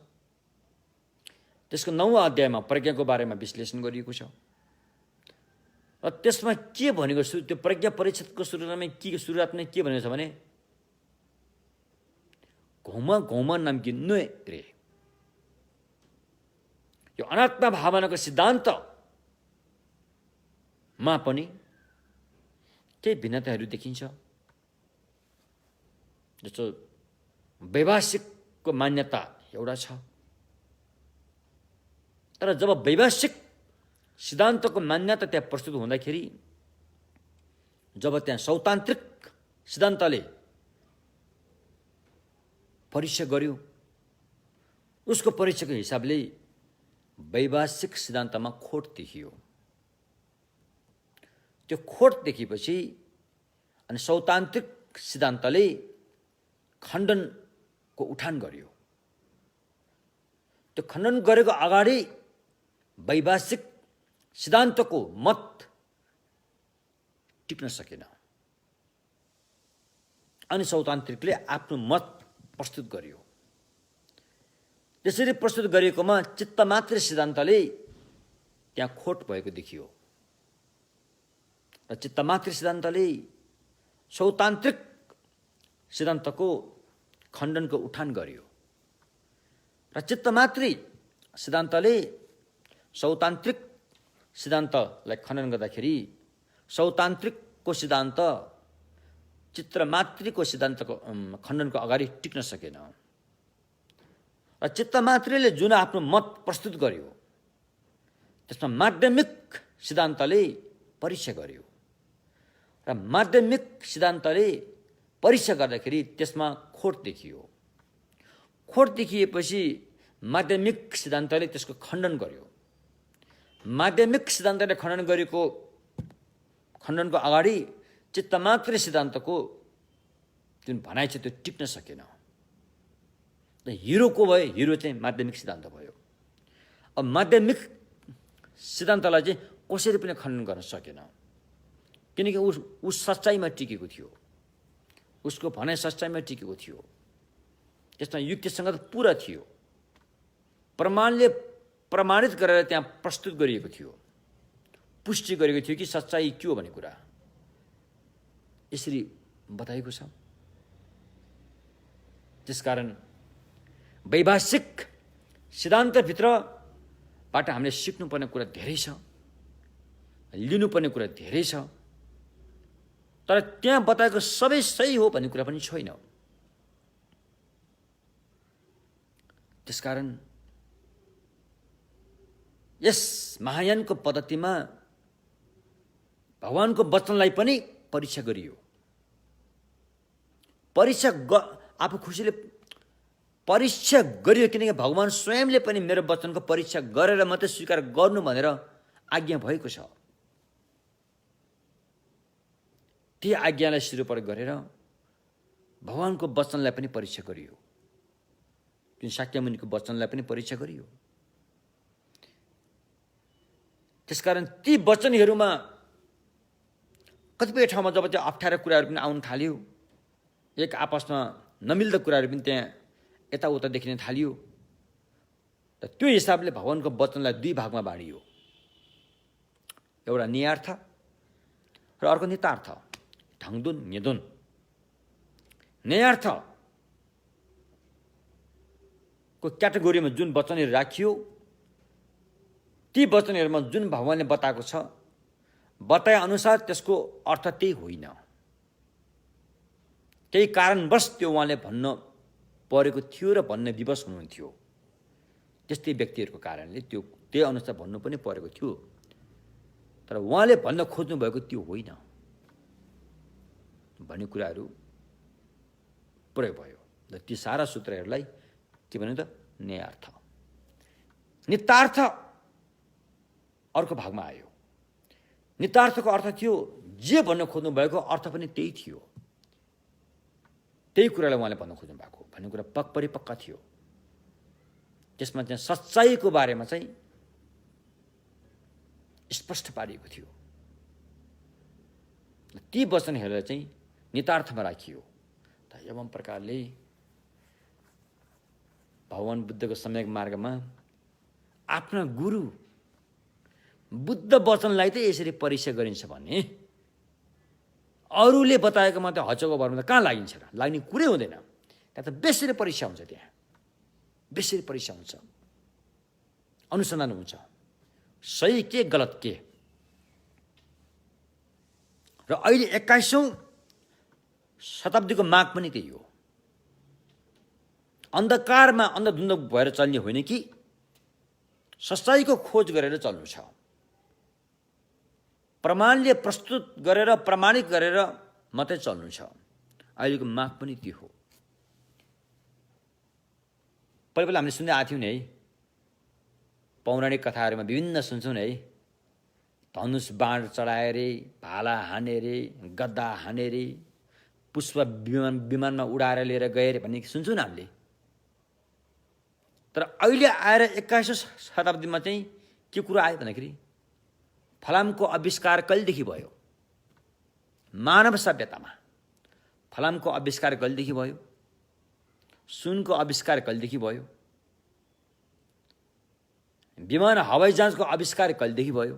त्यसको 9औं अध्यायमा प्रज्ञाको बारेमा विश्लेषण गरिएको छ र त्यसमा के भनेको छु, त्यो प्रज्ञा परिषदको सुरुवातमा के भनेको छ भने घौमा नाम्की नुए रे। यो अनात्मा भावनाको सिद्धान्तमा पनि केही भिन्नताहरू देखिन्छ। जस्तो वैभाषिकको मान्यता एउटा छ, तर जब वैभाषिक सिद्धान्तको मान्यता त्यहाँ प्रस्तुत हुँदाखेरि जब त्यहाँ सौतान्त्रिक सिद्धान्तले परीक्षा गर्यो, उसको परीक्षाको हिसाबले वैभाषिक सिद्धान्तमा खोट देखियो। त्यो खोट देखेपछि अनि सौतान्त्रिक सिद्धान्तले खण्डनको उठान गर्यो। त्यो खण्डन गरेको अगाडि वैभाषिक सिद्धान्तको मत टिप्न सकेन अनि सौतान्त्रिकले आफ्नो मत प्रस्तुत गर्यो। त्यसरी प्रस्तुत गरिएकोमा चित्तमात्र सिद्धान्तले त्यहाँ खोट भएको देखियो र चित्तमात्र सिद्धान्तले सौतान्त्रिक सिद्धान्तको खण्डनको उठान गर्यो र चित्तमात्री सिद्धान्तले सौतान्त्रिक सिद्धान्तलाई खण्डन गर्दाखेरि सौतान्त्रिकको सिद्धान्त चित्रमात्रीको सिद्धान्तको खण्डनको अगाडि टिक्न सकेन। र चित्तमात्रीले जुन आफ्नो मत प्रस्तुत गर्यो त्यसमा माध्यमिक सिद्धान्तले परीक्षा गर्यो र माध्यमिक सिद्धान्तले परीक्षा गर्दाखेरि त्यसमा खोट देखियो। खोट देखिएपछि माध्यमिक सिद्धान्तले त्यसको खण्डन गर्यो। माध्यमिक सिद्धान्तले खण्डन गरेको खण्डनको अगाडि चित्तमात्रै सिद्धान्तको जुन भनाइ छ त्यो टिक्न सकेन। हिरो को भयो? हिरो चाहिँ माध्यमिक सिद्धान्त भयो। अब माध्यमिक सिद्धान्तलाई चाहिँ कसरी पनि खण्डन गर्न सकेन, किनकि ऊ सच्चाइमा टिकेको थियो, उसको भनाइ सच्चाइमा टिकेको थियो, त्यसमा युक्तिसँग पुरा थियो, प्रमाणले प्रमाणित गरेर त्यहाँ प्रस्तुत गरिएको थियो, पुष्टि गरेको थियो कि सच्चाइ के हो भन्ने कुरा यसरी बताएको छ। त्यसकारण वैभाषिक सिद्धान्तभित्रबाट हामीले सिक्नुपर्ने कुरा धेरै छ, लिनुपर्ने कुरा धेरै छ, तर त्यहाँ बताएको सबै सही हो भन्ने कुरा पनि छैन। त्यसकारण यस महायानको पद्धतिमा भगवानको वचनलाई पनि परीक्षा गरियो। आफू खुसीले परीक्षा गरियो, किनकि भगवान स्वयंले पनि मेरो वचनको परीक्षा गरेर मात्रै स्वीकार गर्नु भनेर आज्ञा भएको छ। ती आज्ञालाई सिरोपर गरेर भगवानको वचनलाई पनि परीक्षा गरियो, जुन शाक्यमुनिको वचनलाई पनि परीक्षा गरियो। त्यसकारण ती वचनहरूमा कतिपय ठाउँमा जब त्यो अप्ठ्यारो कुराहरू पनि आउन थाल्यो, एक आपसमा नमिल्दो कुराहरू पनि त्यहाँ यताउता देखिन थालियो, र त्यो हिसाबले भगवानको वचनलाई दुई भागमा बाँडियो। एउटा नियार्थ र अर्को नितार्थ, ढाङदुन न्यदुन। नियार्थको क्याटेगोरीमा जुन वचनहरू राखियो, ती वचनहरूमा जुन भगवानले बताएको छ, बताए अनुसार त्यसको अर्थ त्यही होइन, त्यही कारणवश त्यो उहाँले भन्न परेको थियो र भन्ने विवश हुनुहुन्थ्यो। त्यस्तै व्यक्तिहरूको कारणले त्यही अनुसार भन्नु पनि परेको थियो, तर उहाँले भन्न खोज्नु भएको त्यो होइन भन्ने कुराहरू प्रयोग भयो। र ती सारा सूत्रहरूलाई के भन्यो त? न्यायार्थ। नितार्थ अर्को भागमा आयो। नितार्थको अर्थ थियो जे भन्न खोज्नु भएको अर्थ पनि त्यही थियो, त्यही कुरालाई उहाँले भन्न खोज्नु भएको भन्ने कुरा परिपक्का थियो। त्यसमा चाहिँ सच्चाइको बारेमा चाहिँ स्पष्ट पारिएको थियो। ती वचनहरूलाई चाहिँ नितार्थमा राखियो। त एवं प्रकारले भगवान बुद्धको सम्यक मार्गमा आफ्ना गुरु बुद्ध वचनलाई त यसरी परीक्षा गरिन्छ भने अरूले बताएको मात्रै हचको भरमा त कहाँ लागिन्छ र? लाग्ने कुरै हुँदैन। त्यहाँ त बेसरी परीक्षा हुन्छ, त्यहाँ बेसरी परीक्षा हुन्छ, अनुसन्धान हुन्छ, सही के गलत के। र अहिले 21औं शताब्दीको माग पनि त्यही हो। अन्धकारमा अन्धधुन्ध भएर चल्ने होइन कि सच्चाइको खोज गरेर चल्नु छ, प्रमाणले प्रस्तुत गरेर प्रमाणित गरेर मात्रै चल्नु छ। अहिलेको माग पनि त्यो हो। पहिला हामीले सुन्दै आएको थियौँ नि है, पौराणिक कथाहरूमा विभिन्न सुन्छौँ नि है, धनुष बाण चढाए रे, भाला हाने रे, गद्दा हाने रे, पुष्प विमानमा उडाएर लिएर गए रे भन्ने सुन्छौँ न हामीले। तर अहिले आएर 21औं शताब्दीमा चाहिँ के कुरा आयो भन्दाखेरि फलामको आविष्कार कहिलेदेखि भयो? मानव सभ्यतामा फलामको आविष्कार कहिलेदेखि भयो? सुनको आविष्कार कहिलेदेखि भयो? विमान हवाई जहाजको आविष्कार कहिलेदेखि भयो?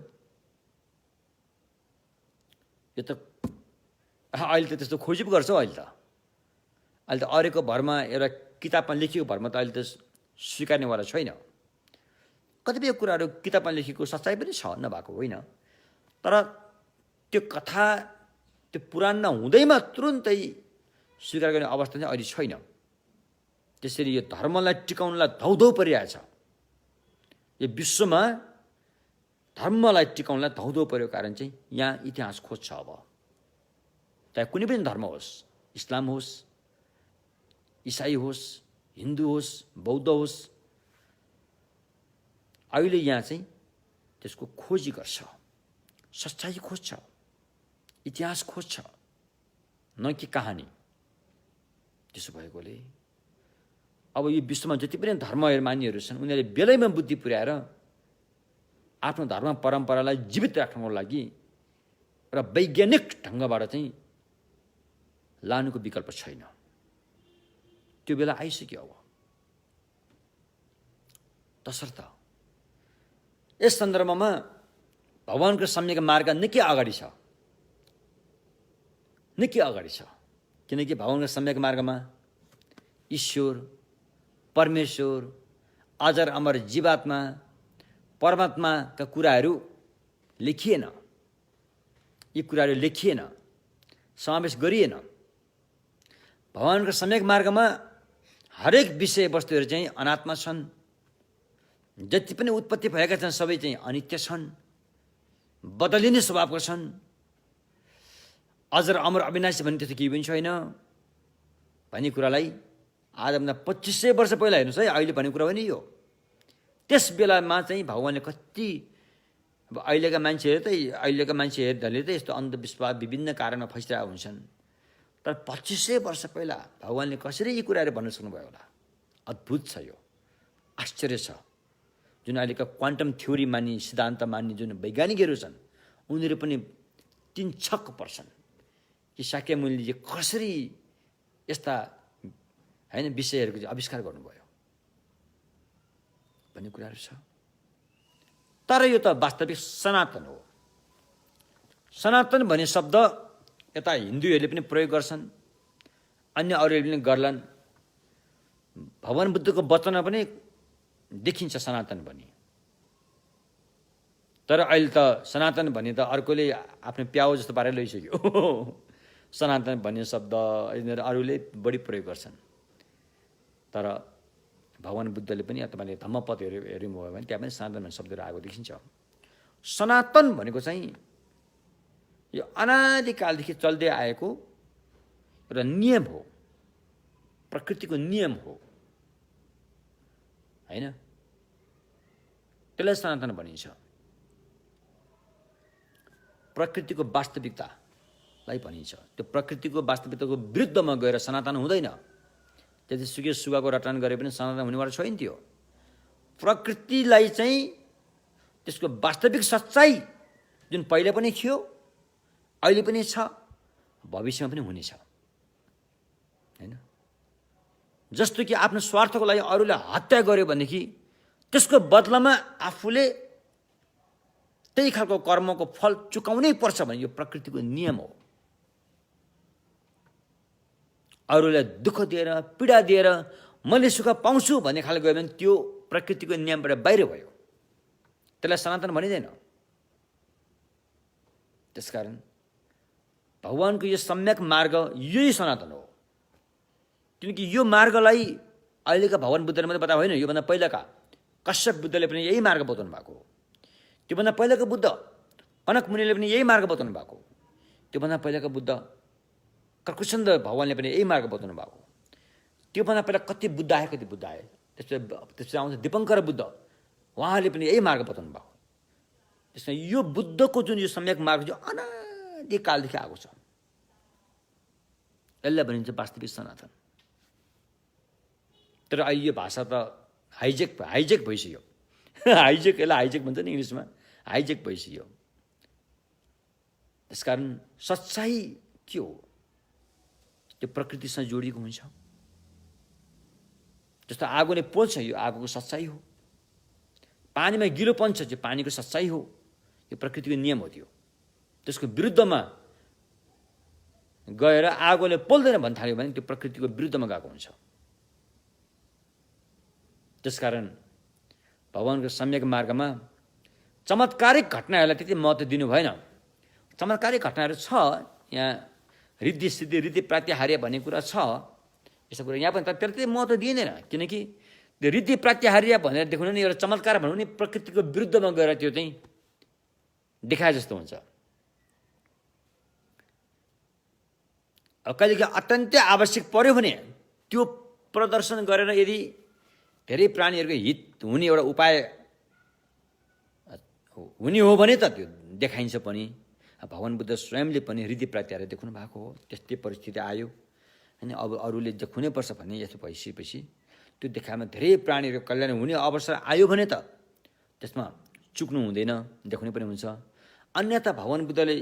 यो त अहिले त त्यस्तो खोजी पो गर्छ हौ। अहिले त अरेको भरमा एउटा किताबमा लेखिएको भरमा त अहिले त स्वीकार्नेवाला छैन। कतिपय कुराहरू किताबमा लेखेको सच्चाइ पनि छ नभएको होइन, तर त्यो कथा त्यो पुराण नहुँदैमा तुरुन्तै स्वीकार गर्ने अवस्था चाहिँ अहिले छैन। त्यसरी यो धर्मलाई टिकाउनलाई धौधौ परिरहेछ। यो विश्वमा धर्मलाई टिकाउनलाई धौधौ परेको कारण चाहिँ यहाँ इतिहास खोज्छ। अब चाहे कुनै पनि धर्म होस्, इस्लाम होस्, इसाई होस्, हिन्दू होस्, बौद्ध होस्, अहिले यहाँ चाहिँ त्यसको खोजी गर्छ, सच्चाइ खोज्छ, इतिहास खोज्छ, न कि कहानी। त्यसो भएकोले अब यो विश्वमा जति पनि धर्ममानीहरू छन् उनीहरूले बेलैमा बुद्धि पुर्याएर आफ्नो धर्म परम्परालाई जीवित राख्नको लागि र वैज्ञानिक ढङ्गबाट चाहिँ लानुको विकल्प छैन। त्यो बेला आइसक्यो। अब तसर्थ यस सन्दर्भमा भगवानको सम्यक मार्ग निकै अगाडि छ, निकै अगाडि छ। किनकि भगवानको सम्यक मार्गमा ईश्वर, परमेश्वर, अजर अमर जीवात्मा, परमात्माका कुराहरू लेखिएन। यी कुराहरू लेखिएन, समावेश गरिएन। भगवानको सम्यक मार्गमा हरेक विषयवस्तुहरू चाहिँ अनात्मा छन्। जति पनि उत्पत्ति भएका छन् सबै चाहिँ अनित्य छन्, बदलिने स्वभावका छन्। अजर अमर अविनाशी भन्ने त्यस्तो केही पनि छैन भन्ने कुरालाई आजभन्दा 2500 वर्ष पहिला हेर्नुहोस् है, अहिले भन्ने कुरा हो नि यो। त्यस बेलामा चाहिँ भगवानले कति, अब अहिलेका मान्छेहरूले त यस्तो अन्धविश्वास विभिन्न कारणमा फसिरहेका हुन्छन्, तर 2500 वर्ष पहिला भगवानले कसरी यी कुराहरू भन्न सक्नुभयो होला? अद्भुत छ यो, आश्चर्य छ। जुन अहिलेका क्वान्टम थ्योरी मान्ने, सिद्धान्त मान्ने जुन वैज्ञानिकहरू छन् उनीहरू पनि तीन छक्क पर्छन् कि शाक्यमुनिले कसरी यस्ता हैन विषयहरूको चाहिँ आविष्कार गर्नुभयो भन्ने कुराहरू छ। तर यो त वास्तविक सनातन हो। सनातन भन्ने शब्द यता हिन्दूहरूले पनि प्रयोग गर्छन्, अन्य अरूहरूले पनि गर्लान्। भगवान बुद्धको वचनमा पनि देखिन्छ सनातन भन्ने। तर अहिले त सनातन भन्ने त अर्कोले आफ्नो प्याउ जस्तो पारेर लैसक्यो। सनातन भन्ने शब्द यिनीहरू अरूले बढी प्रयोग गर्छन्। तर भगवान बुद्धले पनि तपाईँले धम्मपद हेर्नुभयो भने त्यहाँ पनि सनातन भन्ने शब्दहरू आएको देखिन्छ। सनातन भनेको चाहिँ यो अनादिकालदेखि चल्दै आएको एउटा नियम हो, प्रकृतिको नियम हो हैन? त्यसलाई सनातन भनिन्छ। प्रकृतिको वास्तविकतालाई भनिन्छ। त्यो प्रकृतिको वास्तविकताको विरुद्धमा गएर सनातन हुँदैन। त्यतिसुकै सुगाको रटन गरे पनि सनातन हुनेवाला छैन। त्यो प्रकृतिलाई चाहिँ त्यसको वास्तविक सच्चाइ जुन पहिले पनि थियो, अहिले पनि छ, भविष्यमा पनि हुनेछ हैन? जस्तो कि आफ्नो स्वार्थको लागि अरूले हत्या गर्यो भनेदेखि त्यसको बदलामा आफूले त्यही खालको कर्मको फल चुकाउनै पर्छ भने यो प्रकृतिको नियम हो। अरूलाई दुःख दिएर, पीडा दिएर मैले सुख पाउँछु भन्ने खाले गयो भने त्यो प्रकृतिको नियमबाट बाहिर भयो। त्यसलाई सनातन भनिँदैन। त्यसकारण भगवानको यो सम्यक मार्ग यही सनातन हो। किनकि यो मार्गलाई अहिलेका भगवान बुद्धले मात्रै बताएको होइन, योभन्दा पहिलाका कश्यप बुद्धले पनि यही मार्ग बताउनु भएको हो। त्योभन्दा पहिलाको बुद्ध कनक मुनिले पनि यही मार्ग बताउनु भएको। त्योभन्दा पहिलाको बुद्ध कर्कुचन्द्र भगवानले पनि यही मार्ग बताउनु भएको। त्योभन्दा पहिला कति बुद्ध आए, कति बुद्ध आए। त्यसपछि आउँछ दिपङ्कर बुद्ध, उहाँले पनि यही मार्ग बताउनु भएको। त्यसमा यो बुद्धको जुन यो सम्यक मार्ग जो अनादिकालदेखि आएको छ, यसलाई भनिन्छ वास्तविक सनातन। तर अहिले यो भाषा त हाइजेक भइसक्यो। हाइजेक, यसलाई हाइजेक भन्छ नि इङ्ग्लिसमा, हाइजेक भइसक्यो। त्यसकारण सच्चाइ के हो? त्यो प्रकृतिसँग जोडिएको हुन्छ। जस्तो आगोले पोल्छ, यो आगोको सच्चाइ हो। पानीमा गिलोपन छ, त्यो पानीको सच्चाइ हो। यो प्रकृतिको नियम हो। त्यसको विरुद्धमा गएर आगोले पोल्दैन भन्न थाल्यो भने त्यो प्रकृतिको विरुद्धमा गएको हुन्छ। त्यसकारण भगवानको सम्यक मार्गमा चमत्कारिक घटनाहरूलाई त्यति महत्त्व दिनु भएन। चमत्कारिक घटनाहरू छ, यहाँ रिद्धि सिद्धि रीति प्रात्याहार्य भन्ने कुरा छ, यस्तो कुरा यहाँ पनि त्यति महत्त्व दिइँदैन। किनकि त्यो रीति प्रात्याहार्य भनेर देखाउनु नि एउटा चमत्कार भनौँ नि प्रकृतिको विरुद्धमा गएर त्यो चाहिँ देखाए जस्तो हुन्छ। अब कहिलेकाहीँ अत्यन्तै आवश्यक पर्यो भने त्यो प्रदर्शन गरेर यदि धेरै प्राणीहरूको हित हुने एउटा उपाय हुने हो भने त त्यो देखाइन्छ पनि। भगवान बुद्ध स्वयंले पनि रीति प्रात्याहार्य देखाउनु भएको हो। त्यस्तै परिस्थिति आयो होइन, अब अरूले देखाउनै पर्छ भन्ने यस्तो भइसकेपछि त्यो देखाएमा धेरै प्राणीहरूको कल्याण हुने अवसर आयो भने त त्यसमा चुक्नु हुँदैन, देखाउनै पनि हुन्छ। अन्यथा भगवान बुद्धले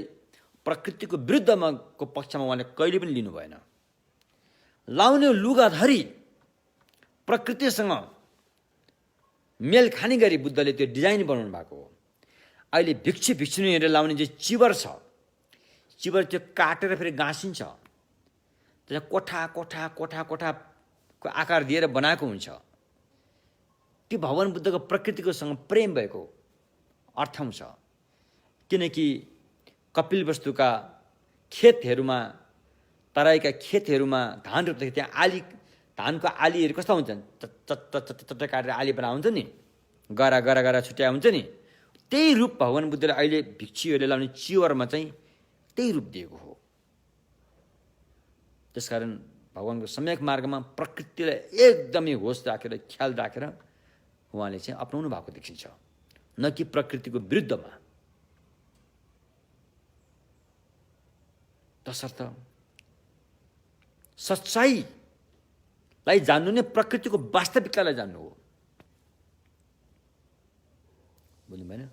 प्रकृतिको विरुद्धमा को पक्षमा उहाँले कहिले पनि लिनु भएन। लाउने लुगाधरी प्रकृतिसँग मेल खाने गरी बुद्धले त्यो डिजाइन बनाउनु भएको हो। अहिले भिक्षु भिक्षुनीहरूले लाउने जो चिबर छ, चिबर त्यो काटेर फेरि गाँसिन्छ, त्यसलाई कोठा कोठा कोठा कोठाको आकार दिएर बनाएको हुन्छ। त्यो भगवान बुद्धको प्रकृतिकोसँग प्रेम भएको अर्थ हुन्छ। किनकि कपिलवस्तुका खेतहरूमा, तराईका खेतहरूमा धान रोप्दाखेरि त्यहाँ आली, धानको आलीहरू कस्ता हुन्छन्, चट्ट काटेर आली बनाएको हुन्छ नि, गरा गरा गरा छुट्याए हुन्छ नि। त्यही रूप भगवान बुद्धले अहिले भिक्षुहरूले लाउने चिवरमा चाहिँ त्यही रूप दिएको हो। त्यसकारण भगवानको सम्यक मार्गमा प्रकृतिलाई एकदमै होस राखेर ख्याल राखेर उहाँले चाहिँ अपनाउनु भएको देखिन्छ, न कि प्रकृतिको विरुद्धमा। तसर्थ सच्चाइलाई जान्नु नै प्रकृतिको वास्तविकतालाई जान्नु हो, बुझ्नु भएन?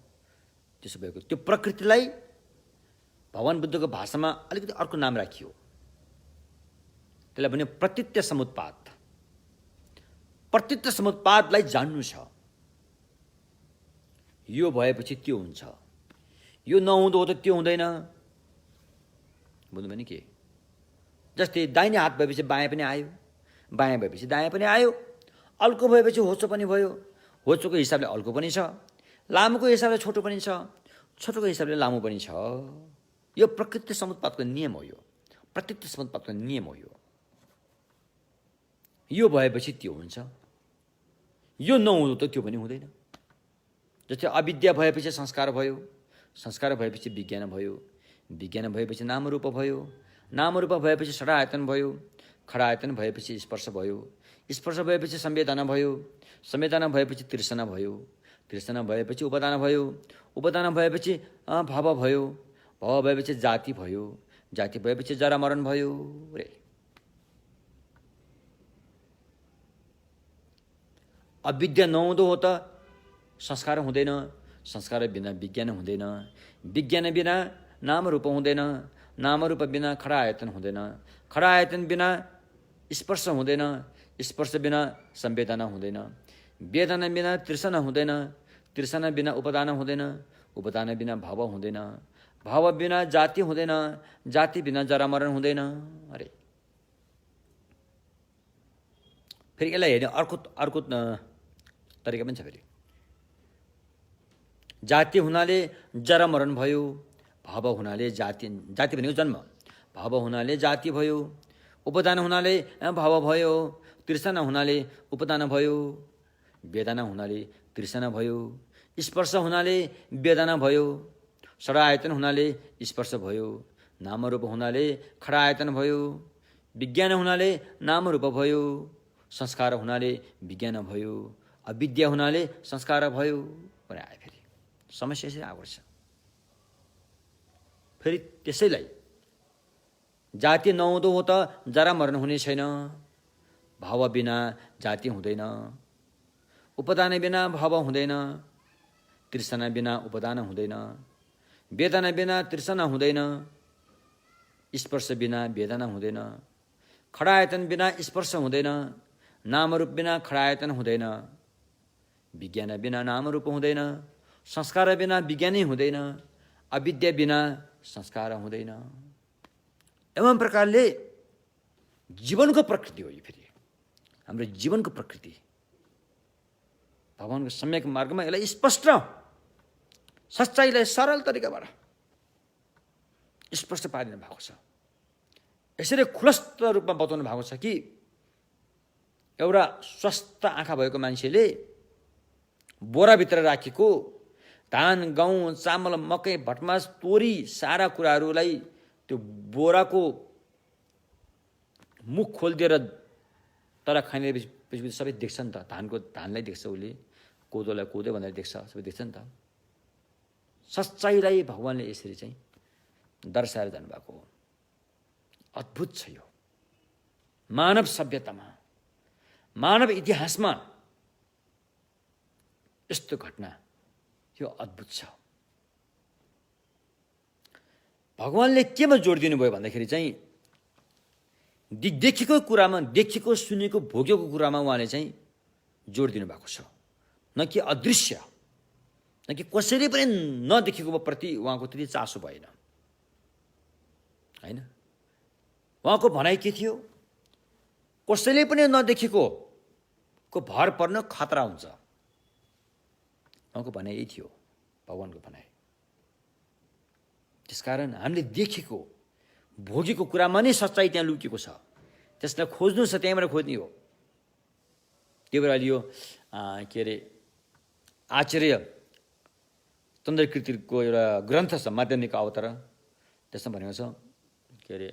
त्यसो भएको त्यो प्रकृतिलाई भगवान बुद्धको भाषामा अलिकति अर्को नाम राखियो, त्यसलाई भन्यो प्रतीत्य समुत्पाद। प्रतीत्य समुत्पादलाई जान्नु छ। यो भएपछि त्यो हुन्छ, यो नहुँदो हो त त्यो हुँदैन, बुझ्नु भने के? जस्तै दाहिने हात भएपछि बायाँ पनि आयो, बायाँ भएपछि दायाँ पनि आयो, अल्को भएपछि होचो पनि भयो, होचोको हिसाबले अल्को पनि छ, लामोको हिसाबले छोटो पनि छ, छोटोको हिसाबले लामो पनि छ। यो प्रकृति समुत्पादको नियम हो, यो प्रतीत्य समुत्पादको नियम हो। यो भएपछि त्यो हुन्छ, यो नहुँदो त त्यो पनि हुँदैन। जस्तै अविद्या भएपछि संस्कार भयो, संस्कार भएपछि विज्ञान भयो, विज्ञान भएपछि नामरूप भयो, नामरूप भएपछि षडायतन भयो, खडायतन भएपछि स्पर्श भयो, स्पर्श भएपछि संवेदना भयो, संवेदना भएपछि तृष्णा भयो, तृष्णा भएपछि उपादान भयो, उपादान भएपछि भाव भयो, भाव भएपछि जाति भयो, जाति भएपछि जरा मरण भयो रे। अविद्या नहुँदो हो त संस्कार हुँदैन, संस्कार बिना विज्ञान हुँदैन, विज्ञान बिना नामरूप हुँदैन, नामरूप बिना खडायतन हुँदैन, खडायतन बिना स्पर्श हुँदैन, स्पर्श बिना संवेदना हुँदैन, वेदना बिना तृष्णा हुँदैन, तृष्णा बिना उपादान हुँदैन, उपादान बिना भाव हुँदैन, भाव बिना जाति हुँदैन, जाति बिना जरा मरण हुँदैन। अरे फेरि यसलाई हेर्ने अर्को तरिका पनि छ। फेरि जाति हुनाले जरा मरण भयो, भाव हुनाले जाति, जाति भनेको जन्म, भाव हुनाले जाति भयो, उपादान हुनाले भाव भयो, तृष्णा हुनाले उपादान भयो, वेदना हुनाले तृष्णा भयो, स्पर्श हुनाले वेदना भयो, षडायतन हुनाले स्पर्श भयो, नामरूप हुनाले खडायतन भयो, विज्ञान हुनाले नामरूप भयो, संस्कार हुनाले विज्ञान भयो, अविद्या हुनाले संस्कार भयो भने आयो। फेरि समस्या यसरी आएको छ। फेरि त्यसैलाई जाति नहुँदो हो त जरा मरण हुने छैन, भाव बिना जाति हुँदैन, उपादान बिना भाव हुँदैन, तृष्णा बिना उपादान हुँदैन, वेदना बिना तृष्णा हुँदैन, स्पर्श बिना वेदना हुँदैन, खडायतन बिना स्पर्श हुँदैन, नामरूप बिना खडायतन हुँदैन, विज्ञान बिना नामरूप हुँदैन, संस्कार बिना विज्ञानै हुँदैन, अविद्या बिना संस्कार हुँदैन। एवं प्रकारले जीवनको प्रकृति हो यो। फेरि हाम्रो जीवनको प्रकृति भगवानको सम्यक मार्गमा यसलाई स्पष्ट सच्चाइलाई सरल तरिकाबाट स्पष्ट पारिदिनु भएको छ। यसरी खुलस्त रूपमा बताउनु भएको छ कि एउटा स्वस्थ आँखा भएको मान्छेले बोराभित्र राखेको धान, गहुँ, चामल, मकै, भटमास, तोरी सारा कुराहरूलाई त्यो बोराको मुख खोलिदिएर तर खाने पछि सबै देख्छ नि त। धानलाई देख्छ, उसले कोदोलाई कोदो भनेर देख्छ, सबै देख्छ नि त। सच्चाइलाई भगवानले यसरी चाहिँ दर्शाएर जानुभएको हो। अद्भुत छ यो। मानव सभ्यतामा, मानव इतिहासमा यस्तो घटना यो अद्भुत छ। भगवानले केमा जोड दिनुभयो भन्दाखेरि चाहिँ देखेको कुरामा, देखेको, सुनेको, भोगेको कुरामा उहाँले चाहिँ जोड दिनुभएको छ, न कि अदृश्य, न कि कसैले पनि नदेखेको प्रति उहाँको त्यति चासो भएन, होइन। उहाँको भनाइ के थियो? कसैले पनि नदेखेको को भर पर्न खतरा हुन्छ। उहाँको भनाइ यही थियो, भगवानको भनाइ। त्यसकारण हामीले देखेको, भोगेको कुरामा नै सच्चाइ त्यहाँ लुकेको छ। त्यसलाई खोज्नु छ, त्यहीँबाट खोज्ने हो। त्यही भएर यो के अरे आचार्य चन्द्रकीर्तिको एउटा ग्रन्थ छ, माध्यमिक अवतरण, त्यसमा भनेको छ के अरे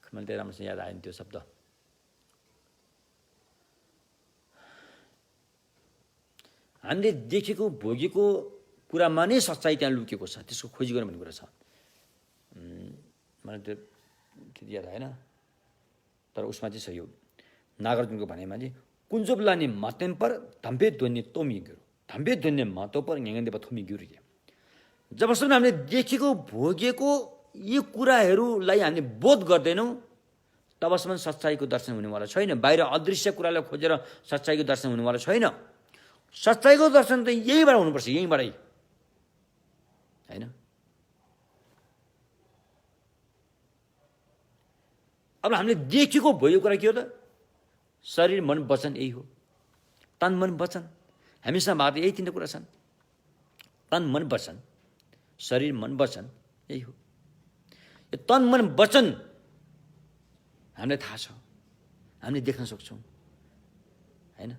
मैले त्यही राम्रोसँग याद आएन त्यो शब्द। हामीले देखेको, भोगेको कुरामा नै सच्चाइ त्यहाँ लुकेको छ, त्यसको खोजी गर्नु भन्ने कुरा छ। मलाई त्यो त्यति याद आएन, तर उसमा चाहिँ छ यो नागार्जुनको भनाइमा चाहिँ कुञ्जोबलानी मातेम पर धम्बे ध्वनि तोमी गिरो, धम्बे ध्वनि मातो पर ङ्याङ्गेन्देव थोमी गिरो। जबसम्म हामीले देखेको, भोगेको यी कुराहरूलाई हामीले बोध गर्दैनौँ, तबसम्म सच्चाइको दर्शन हुनेवाला छैन। बाहिर अदृश्य कुरालाई खोजेर सच्चाइको दर्शन हुनेवाला छैन। सच्चाइको दर्शन त यहीँबाट हुनुपर्छ, यहीँबाटै, होइन। अब हामीले देखेको भोगेको कुरा के हो त? शरीर, मन, वचन, यही हो। तन, मन, वचन, हामीसँग भएको यही तिनवटा कुरा छन्। तन, मन, वचन, शरीर, मन, वचन, यही हो। यो तन, मन, वचन हामीलाई थाहा छ, हामीले देख्न सक्छौँ, होइन।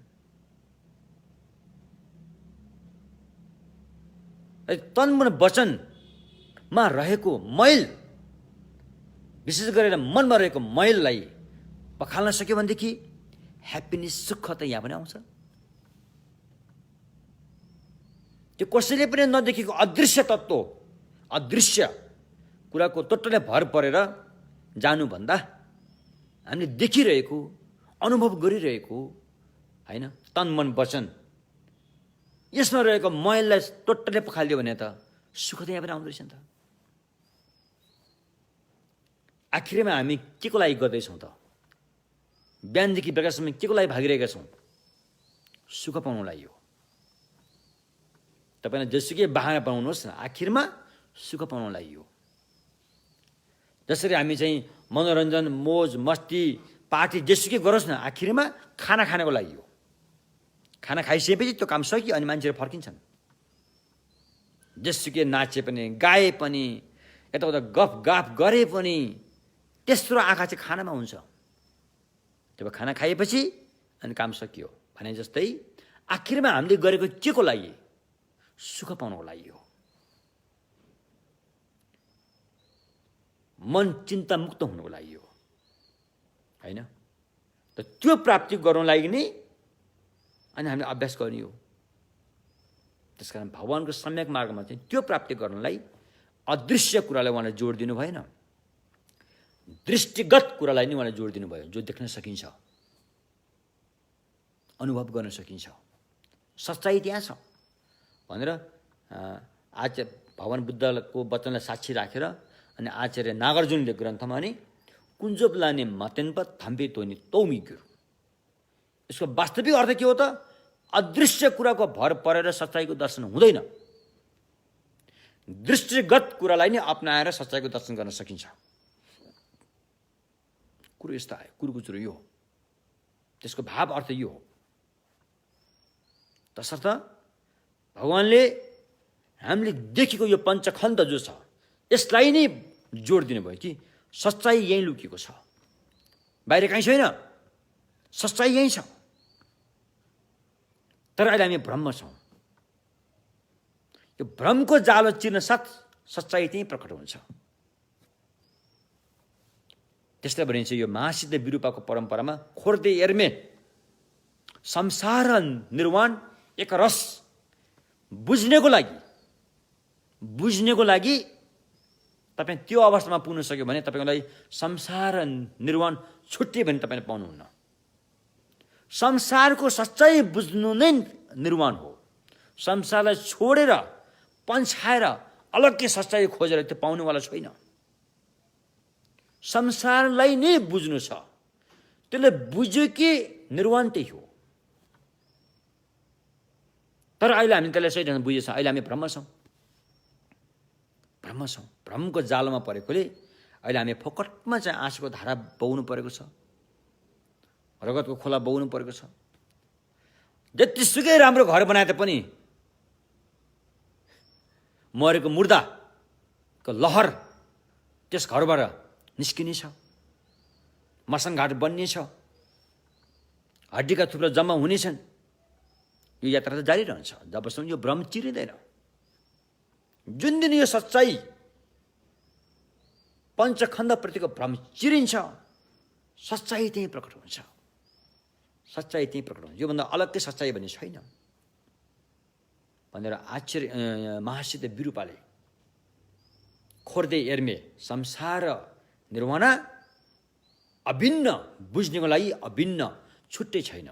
तन, मन, वचनमा रहेको मैल, विशेष गरेर मनमा रहेको मैललाई पखाल्न सक्यो भनेदेखि ह्याप्पिनेस, सुख त यहाँ पनि आउँछ। त्यो कसैले पनि नदेखेको अदृश्य तत्त्व, अदृश्य कुराको टोटल्लै भर परेर जानुभन्दा हामीले देखिरहेको, अनुभव गरिरहेको, होइन, तन, मन, वचन, यसमा रहेको मैललाई टोटल्लै पखालिदियो भने त सुख त यहाँ पनि आउँदो रहेछ नि त। आखिरमा हामी के को लागि गर्दैछौँ त? बिहानदेखि बेलुकासम्म के को लागि भागिरहेका छौँ? सुख पाउनुलाई हो। तपाईँलाई जेसुकै बहाना बनाउनुहोस् न, आखिरमा सुख पाउनुलाई हो। जसरी हामी चाहिँ मनोरञ्जन, मोज मस्ती, पार्टी जेसुकै गरोस् न, आखिरमा खाना खानको लागि हो। खाना खाइसकेपछि त्यो काम सकियो, अनि मान्छेहरू फर्किन्छन्। जेसुकै नाचे पनि, गाए पनि, यताउता गफ गाफ गरे पनि, तेस्रो आँखा चाहिँ खानामा हुन्छ। जब खाना खाएपछि अनि काम सकियो भने जस्तै आखिरमा हामीले गरेको के को लागि? सुख पाउनको लागि हो। मन चिन्ता मुक्त हुनुको लागि हो, होइन। त त्यो प्राप्ति गर्नु लागि नै अनि हामीले अभ्यास गर्ने हो। त्यसकारण भगवानको सम्यक मार्गमा चाहिँ त्यो प्राप्ति गर्नलाई अदृश्य कुरालाई उहाँले जोड दिनु भएन, दृष्टिगत कुरालाई नै उहाँले जोड दिनुभयो, जो देख्न सकिन्छ, अनुभव गर्न सकिन्छ। सच्चाइ त्यहाँ छ भनेर आचार्य भगवान बुद्धको वचनलाई साक्षी राखेर अनि आचार्य नागार्जुनले ग्रन्थमा नि कुञ्जोबलाने मतेन्प थाम्बे तोनी तौमी गिरो। यसको वास्तविक अर्थ के हो त? अदृश्य कुराको भर परेर सच्चाइको दर्शन हुँदैन। दृष्टिगत कुरालाई नै अपनाएर सच्चाइको दर्शन गर्न सकिन्छ। कुरो यस्तो आयो, कुरोको चुरो यो हो, त्यसको भाव अर्थ यो हो। तसर्थ भगवानले हामीले देखेको यो पञ्चखण्ड जो छ यसलाई नै जोड दिनुभयो कि सच्चाइ यहीँ लुकेको छ, बाहिर कहीँ छैन, सच्चाइ यहीँ छ। तर अहिले हामी भ्रममा छौँ। यो भ्रमको जालो चिर्न साथ सच्चाइ त्यहीँ प्रकट हुन्छ। त्यसलाई भनिन्छ यो महासिद्ध विरूपाको परम्परामा खोर्दे एर्मे संसार निर्वाण एक रस बुझ्नेको लागि तपाईँ त्यो अवस्थामा पुग्न सक्यो भने तपाईँको लागि संसार निर्वाण छुट्टै भने तपाईँले पाउनुहुन्न। संसारको सच्चाइ बुझ्नु नै निर्वाण हो। संसारलाई छोडेर पन्छाएर अलग्गै सच्चाइ खोजेर त्यो पाउनेवाला छैन। संसारलाई नै बुझ्नु छ, त्यसले बुझ्यो कि निर्वाण त्यही हो। तर अहिले हामी त्यसलाई सही ढङ्गले बुझेछौँ। अहिले हामी भ्रममा छौँ, भ्रमको जालोमा परेकोले अहिले हामी फोकटमा चाहिँ आँसुको धारा बग्नु परेको छ, रगतको खोला बग्नु परेको छ। जतिसुकै राम्रो घर बनाए तापनि मरेको मुर्दाको लहर त्यस घरबाट निस्किने छ, मसनघाट बन्ने छ, हड्डीका थुप्रा जम्मा हुनेछन्। यो यात्रा त जारी रहन्छ जबसम्म यो भ्रम चिरिँदैन। जुन दिन यो सच्चाइ पञ्चखण्डप्रतिको भ्रम चिरिन्छ, सच्चाइ त्यहीँ प्रकट हुन्छ। योभन्दा अलग्गै सच्चाइ भन्ने छैन भनेर महासिद्ध विरूपाले खोर्दे एर्मे संसार निर्वाण अभिन्न बुझ्नेको लागि अभिन्न छुट्टै छैन।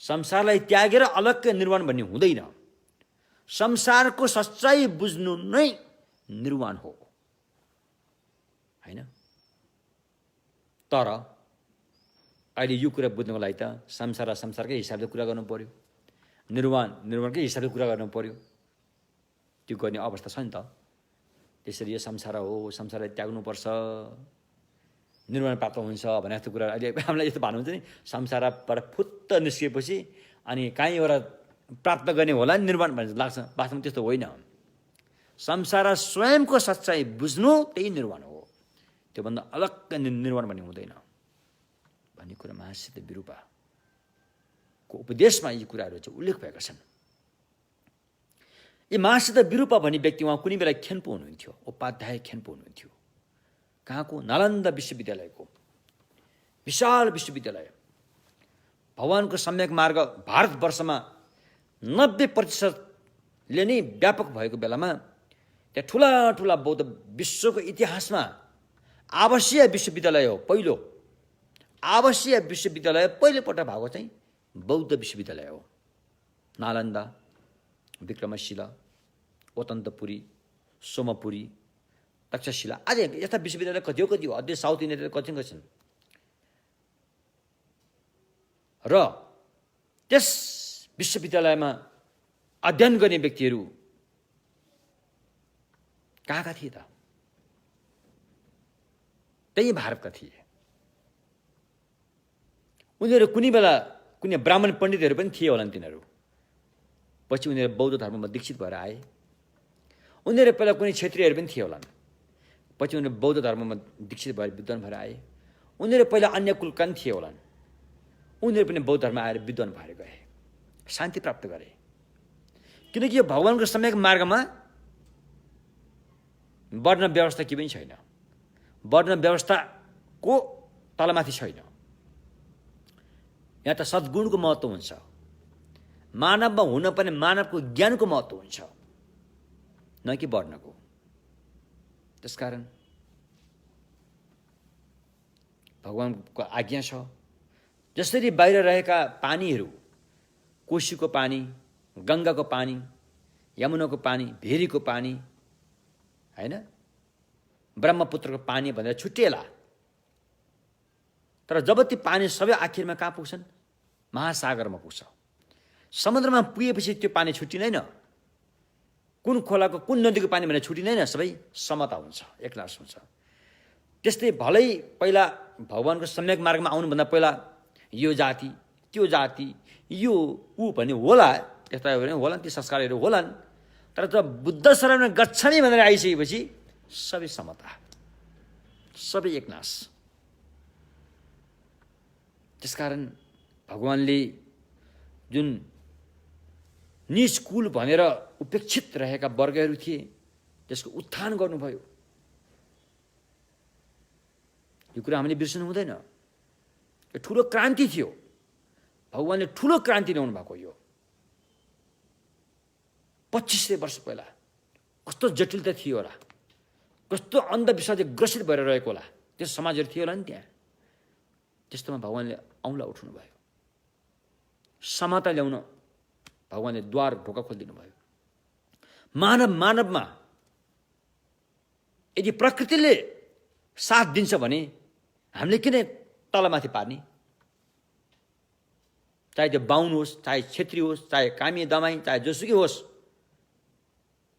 संसारलाई त्यागेर अलग्गै निर्वाण भन्ने हुँदैन। संसारको सच्चाइ बुझ्नु नै निर्वाण हो, हैन? तर अहिले यो कुरा बुझ्नको लागि त संसारकै हिसाबले कुरा गर्नु पर्यो, निर्वाणकै हिसाबले कुरा गर्नु पर्यो। त्यो गर्ने अवस्था छ नि त। त्यसरी यो संसार हो, संसारलाई त्याग्नुपर्छ, निर्वाण प्राप्त हुन्छ भने जस्तो कुरा अहिले हामीलाई यस्तो भन्नुहुन्छ नि, संसारबाट फुत्त निस्किएपछि अनि कहीँ एउटा प्राप्त गर्ने होला नि निर्वाण भन्ने लाग्छ। वास्तवमा त्यस्तो होइन। संसार स्वयंको सच्चाइ बुझ्नु त्यही निर्वाण हो। त्योभन्दा अलग निर्वाण भन्ने हुँदैन भन्ने कुरा महासिद्ध विरूपाको उपदेशमा यी कुराहरू चाहिँ उल्लेख भएका छन्। यी महासिद्ध विरूपा भन्ने व्यक्ति उहाँ कुनै बेला खेन्पो हुनुहुन्थ्यो, उपाध्याय खेन्पो हुनुहुन्थ्यो। कहाँको? नालन्दा विश्वविद्यालयको, विशाल विश्वविद्यालय। भगवानको सम्यक मार्ग भारतवर्षमा 90% नै व्यापक भएको बेलामा त्यहाँ ठुला ठुला बौद्ध विश्वको इतिहासमा आवासीय विश्वविद्यालय हो। आवासीय विश्वविद्यालय पहिलोपल्ट भएको चाहिँ बौद्ध विश्वविद्यालय हो। नालन्दा, विक्रमशिला, ओतन्तपुरी, सोमपुरी, तक्षशिला आज यस्ता विश्वविद्यालय कति हो अझै साउथ इन्डियातिर कति छन्। र त्यस विश्वविद्यालयमा अध्ययन गर्ने व्यक्तिहरू कहाँका थिए त? त्यही भारतका थिए। उनीहरू कुनै बेला कुनै ब्राह्मण पण्डितहरू पनि थिए होलान्। तिनीहरू पछि उनीहरू बौद्ध धर्ममा दीक्षित भएर आए। उनीहरू पहिला कुनै क्षेत्रीयहरू पनि थिए होलान्, पछि उनीहरू बौद्ध धर्ममा दीक्षित भएर विद्वान भएर आए। उनीहरू पहिला अन्य कुलका पनि थिए होलान्, उनीहरू पनि बौद्ध धर्ममा आएर विद्वान भएर गए, शान्ति प्राप्त गरे। किनकि यो भगवानको सम्यक मार्गमा वर्ण व्यवस्था के पनि छैन। वर्ण व्यवस्थाको तलमाथि छैन। यहाँ त सद्गुणको महत्त्व हुन्छ। मानवमा हुनपर्ने मानवको ज्ञानको महत्त्व हुन्छ, न कि वर्णको। त्यसकारण भगवानको आज्ञा छ, जसरी बाहिर रहेका पानीहरू, कोशीको पानी, गङ्गाको पानी, यमुनाको पानी, भेरीको पानी, हैन, ब्रह्मपुत्रको पानी भनेर छुट्टिएला। तर जब ती पानी सबै आखिरमा कहाँ पुग्छन्? महासागरमा पुग्छ। समुद्रमा पुगेपछि त्यो पानी छुट्टिँदैन। कुन खोलाको कुन नदीको पानी भनेर छुट्टिँदैन, सबै समता हुन्छ, एकलास हुन्छ। त्यस्तै भलै पहिला भगवानको सम्यक मार्गमा आउनुभन्दा पहिला यो जाति त्यो जाति यो ऊ भन्ने होला, त्यस्ता भने होलान्, ती संस्कारहरू होलान्। तर त बुद्ध शरणमा गच्छन् भनेर आइसकेपछि सबै समता, सबै एकनाश। त्यसकारण भगवानले जुन निस्कुल भनेर उपेक्षित रहेका वर्गहरू थिए त्यसको उत्थान गर्नुभयो। यो कुरा हामीले बिर्सनु हुँदैन। यो ठुलो क्रान्ति थियो, भगवानले ठुलो क्रान्ति ल्याउनु भएको। यो 2500 वर्ष पहिला कस्तो जटिलता थियो होला, कस्तो अन्धविश्वासले ग्रसित भएर रहेको होला, त्यो समाजहरू थियो होला नि त्यहाँ। त्यस्तोमा भगवानले औँला उठाउनु भयो, समता ल्याउन भगवानले द्वार ढोका खोलिदिनु भयो। मानवमा यदि प्रकृतिले साथ दिन्छ भने हामीले किन तलमाथि पार्ने? चाहे त्यो बाहुन होस्, चाहे क्षेत्री होस्, चाहे कामी दमाई, चाहे जोसुकै होस्,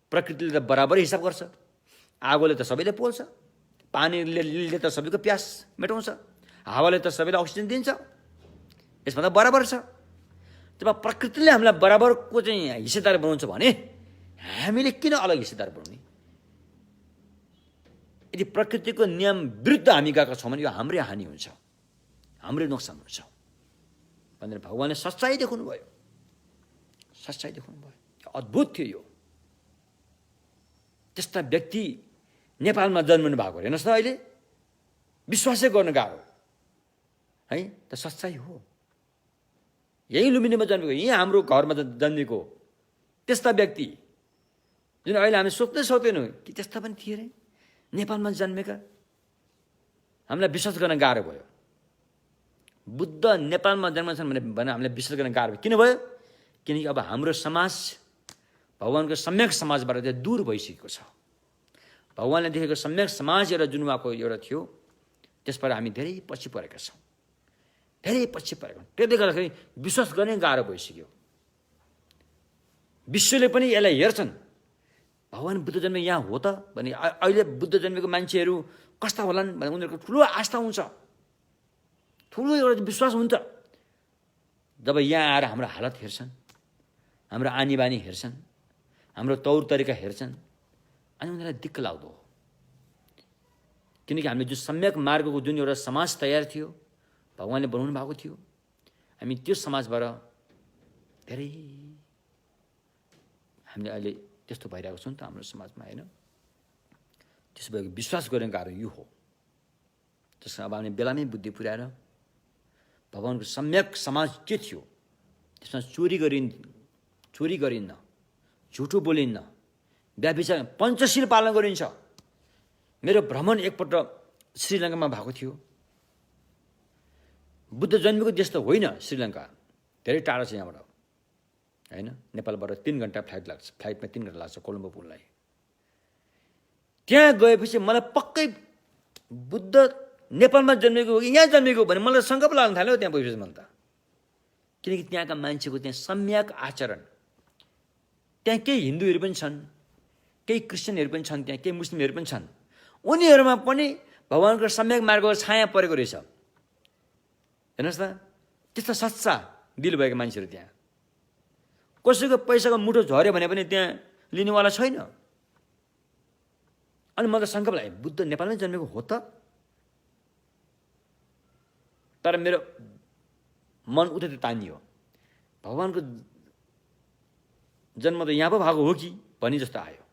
प्रकृतिले त बराबर हिसाब गर्छ। आगोले त सबैले पोल्छ, पानीले त सबैको प्यास मेटाउँछ, हावाले त सबैलाई अक्सिजन दिन्छ। यसमा त बराबर छ। जब प्रकृतिले हामीलाई बराबरको चाहिँ हिस्सेदार बनाउँछ भने हामीले किन अलग हिस्सेदार बनाउने? यदि प्रकृतिको नियम विरुद्ध हामी गएका छौँ भने यो हाम्रै हानि हुन्छ, हाम्रै नोक्सान हुन्छ भनेर भगवानले सच्चाइ देखाउनु भयो। सच्चाइ देखाउनु भयो, अद्भुत थियो यो। त्यस्ता व्यक्ति नेपालमा जन्मनु भएको हेर्नुहोस् न, अहिले विश्वासै गर्न गाह्रो है। त सच्चाइ हो। यही लुम्बिनीमा जन्मेको, यही हाम्रो घरमा जन्मेको त्यस्ता व्यक्ति जुन अहिले हामी सोच्नै सक्दैनौँ कि त्यस्ता पनि थिए रे नेपालमा जन्मेका। हामीलाई विश्वास गर्न गाह्रो भयो। बुद्ध नेपालमा जन्मेछन् भने हामीलाई विश्वास गर्न गाह्रो भयो। किन भयो? किनकि अब हाम्रो समाज भगवानको सम्यक समाजबाट चाहिँ दूर भइसकेको छ। भगवानले देखेको सम्यक समाज एउटा जुन उहाँको एउटा थियो, त्यसबाट हामी धेरै पछि परेका छौँ, धेरै पछि परेका। त्यसले गर्दाखेरि विश्वास गर्ने गाह्रो भइसक्यो। विश्वले पनि यसलाई हेर्छन्, भगवान बुद्ध जन्मे यहाँ हो त भने अहिले बुद्ध जन्मेको मान्छेहरू कस्ता होलान् भने उनीहरूको ठुलो आस्था हुन्छ, ठुलो एउटा विश्वास हुन्छ। जब यहाँ आएर हाम्रो हालत हेर्छन्, हाम्रो आनी बानी हेर्छन्, हाम्रो तौर तरिका हेर्छन्, अनि उनीहरूलाई दिक्क लाग्दो हो। किनकि हामीले जो सम्यक मार्गको जुन एउटा समाज तयार थियो, भगवानले बनाउनु भएको थियो, हामी त्यो समाजबाट धेरै हामीले अहिले त्यस्तो भइरहेको छौँ नि त हाम्रो समाजमा, होइन? त्यसो भएको विश्वास गर्ने गाह्रो यो हो। त्यसमा अब हामीले बेलामै बुद्धि पुर्याएर भगवानको सम्यक समाज के थियो, त्यसमा चोरी गरिन्न, झुटो बोलिन्न, व्याभिचार, पञ्चशील पालन गरिन्छ। मेरो भ्रमण एकपल्ट श्रीलङ्कामा भएको थियो। बुद्ध जन्मेको देश त होइन श्रीलङ्का, धेरै टाढा छ यहाँबाट, होइन? नेपालबाट 3 घन्टा फ्लाइट लाग्छ, फ्लाइटमा 3 घन्टा लाग्छ कोलम्बो पुग्नलाई। त्यहाँ गएपछि मलाई पक्कै बुद्ध नेपालमा जन्मेको हो कि यहाँ जन्मेको भने मलाई शङ्का पो लाग्न थाल्यो त्यहाँ गएपछि मलाई त। किनकि त्यहाँका मान्छेको त्यहाँ सम्यक आचरण, त्यहाँ केही हिन्दूहरू पनि छन्, केही क्रिस्चियनहरू पनि छन्, त्यहाँ केही मुस्लिमहरू पनि छन्, उनीहरूमा पनि भगवानको सम्यक मार्गको छाया परेको रहेछ। हेर्नुहोस् त, त्यस्तो सच्चा दिल भएको मान्छेहरू त्यहाँ। कसैको पैसाको मुठो झऱ्यो भने पनि त्यहाँ लिनेवाला छैन। अनि मलाई शङ्का लाग्यो, बुद्ध नेपालमै जन्मेको हो त? तर मेरो मन उतै तानियो, भगवानको जन्म त यहाँ पो भएको हो कि भन्ने जस्तो आयो।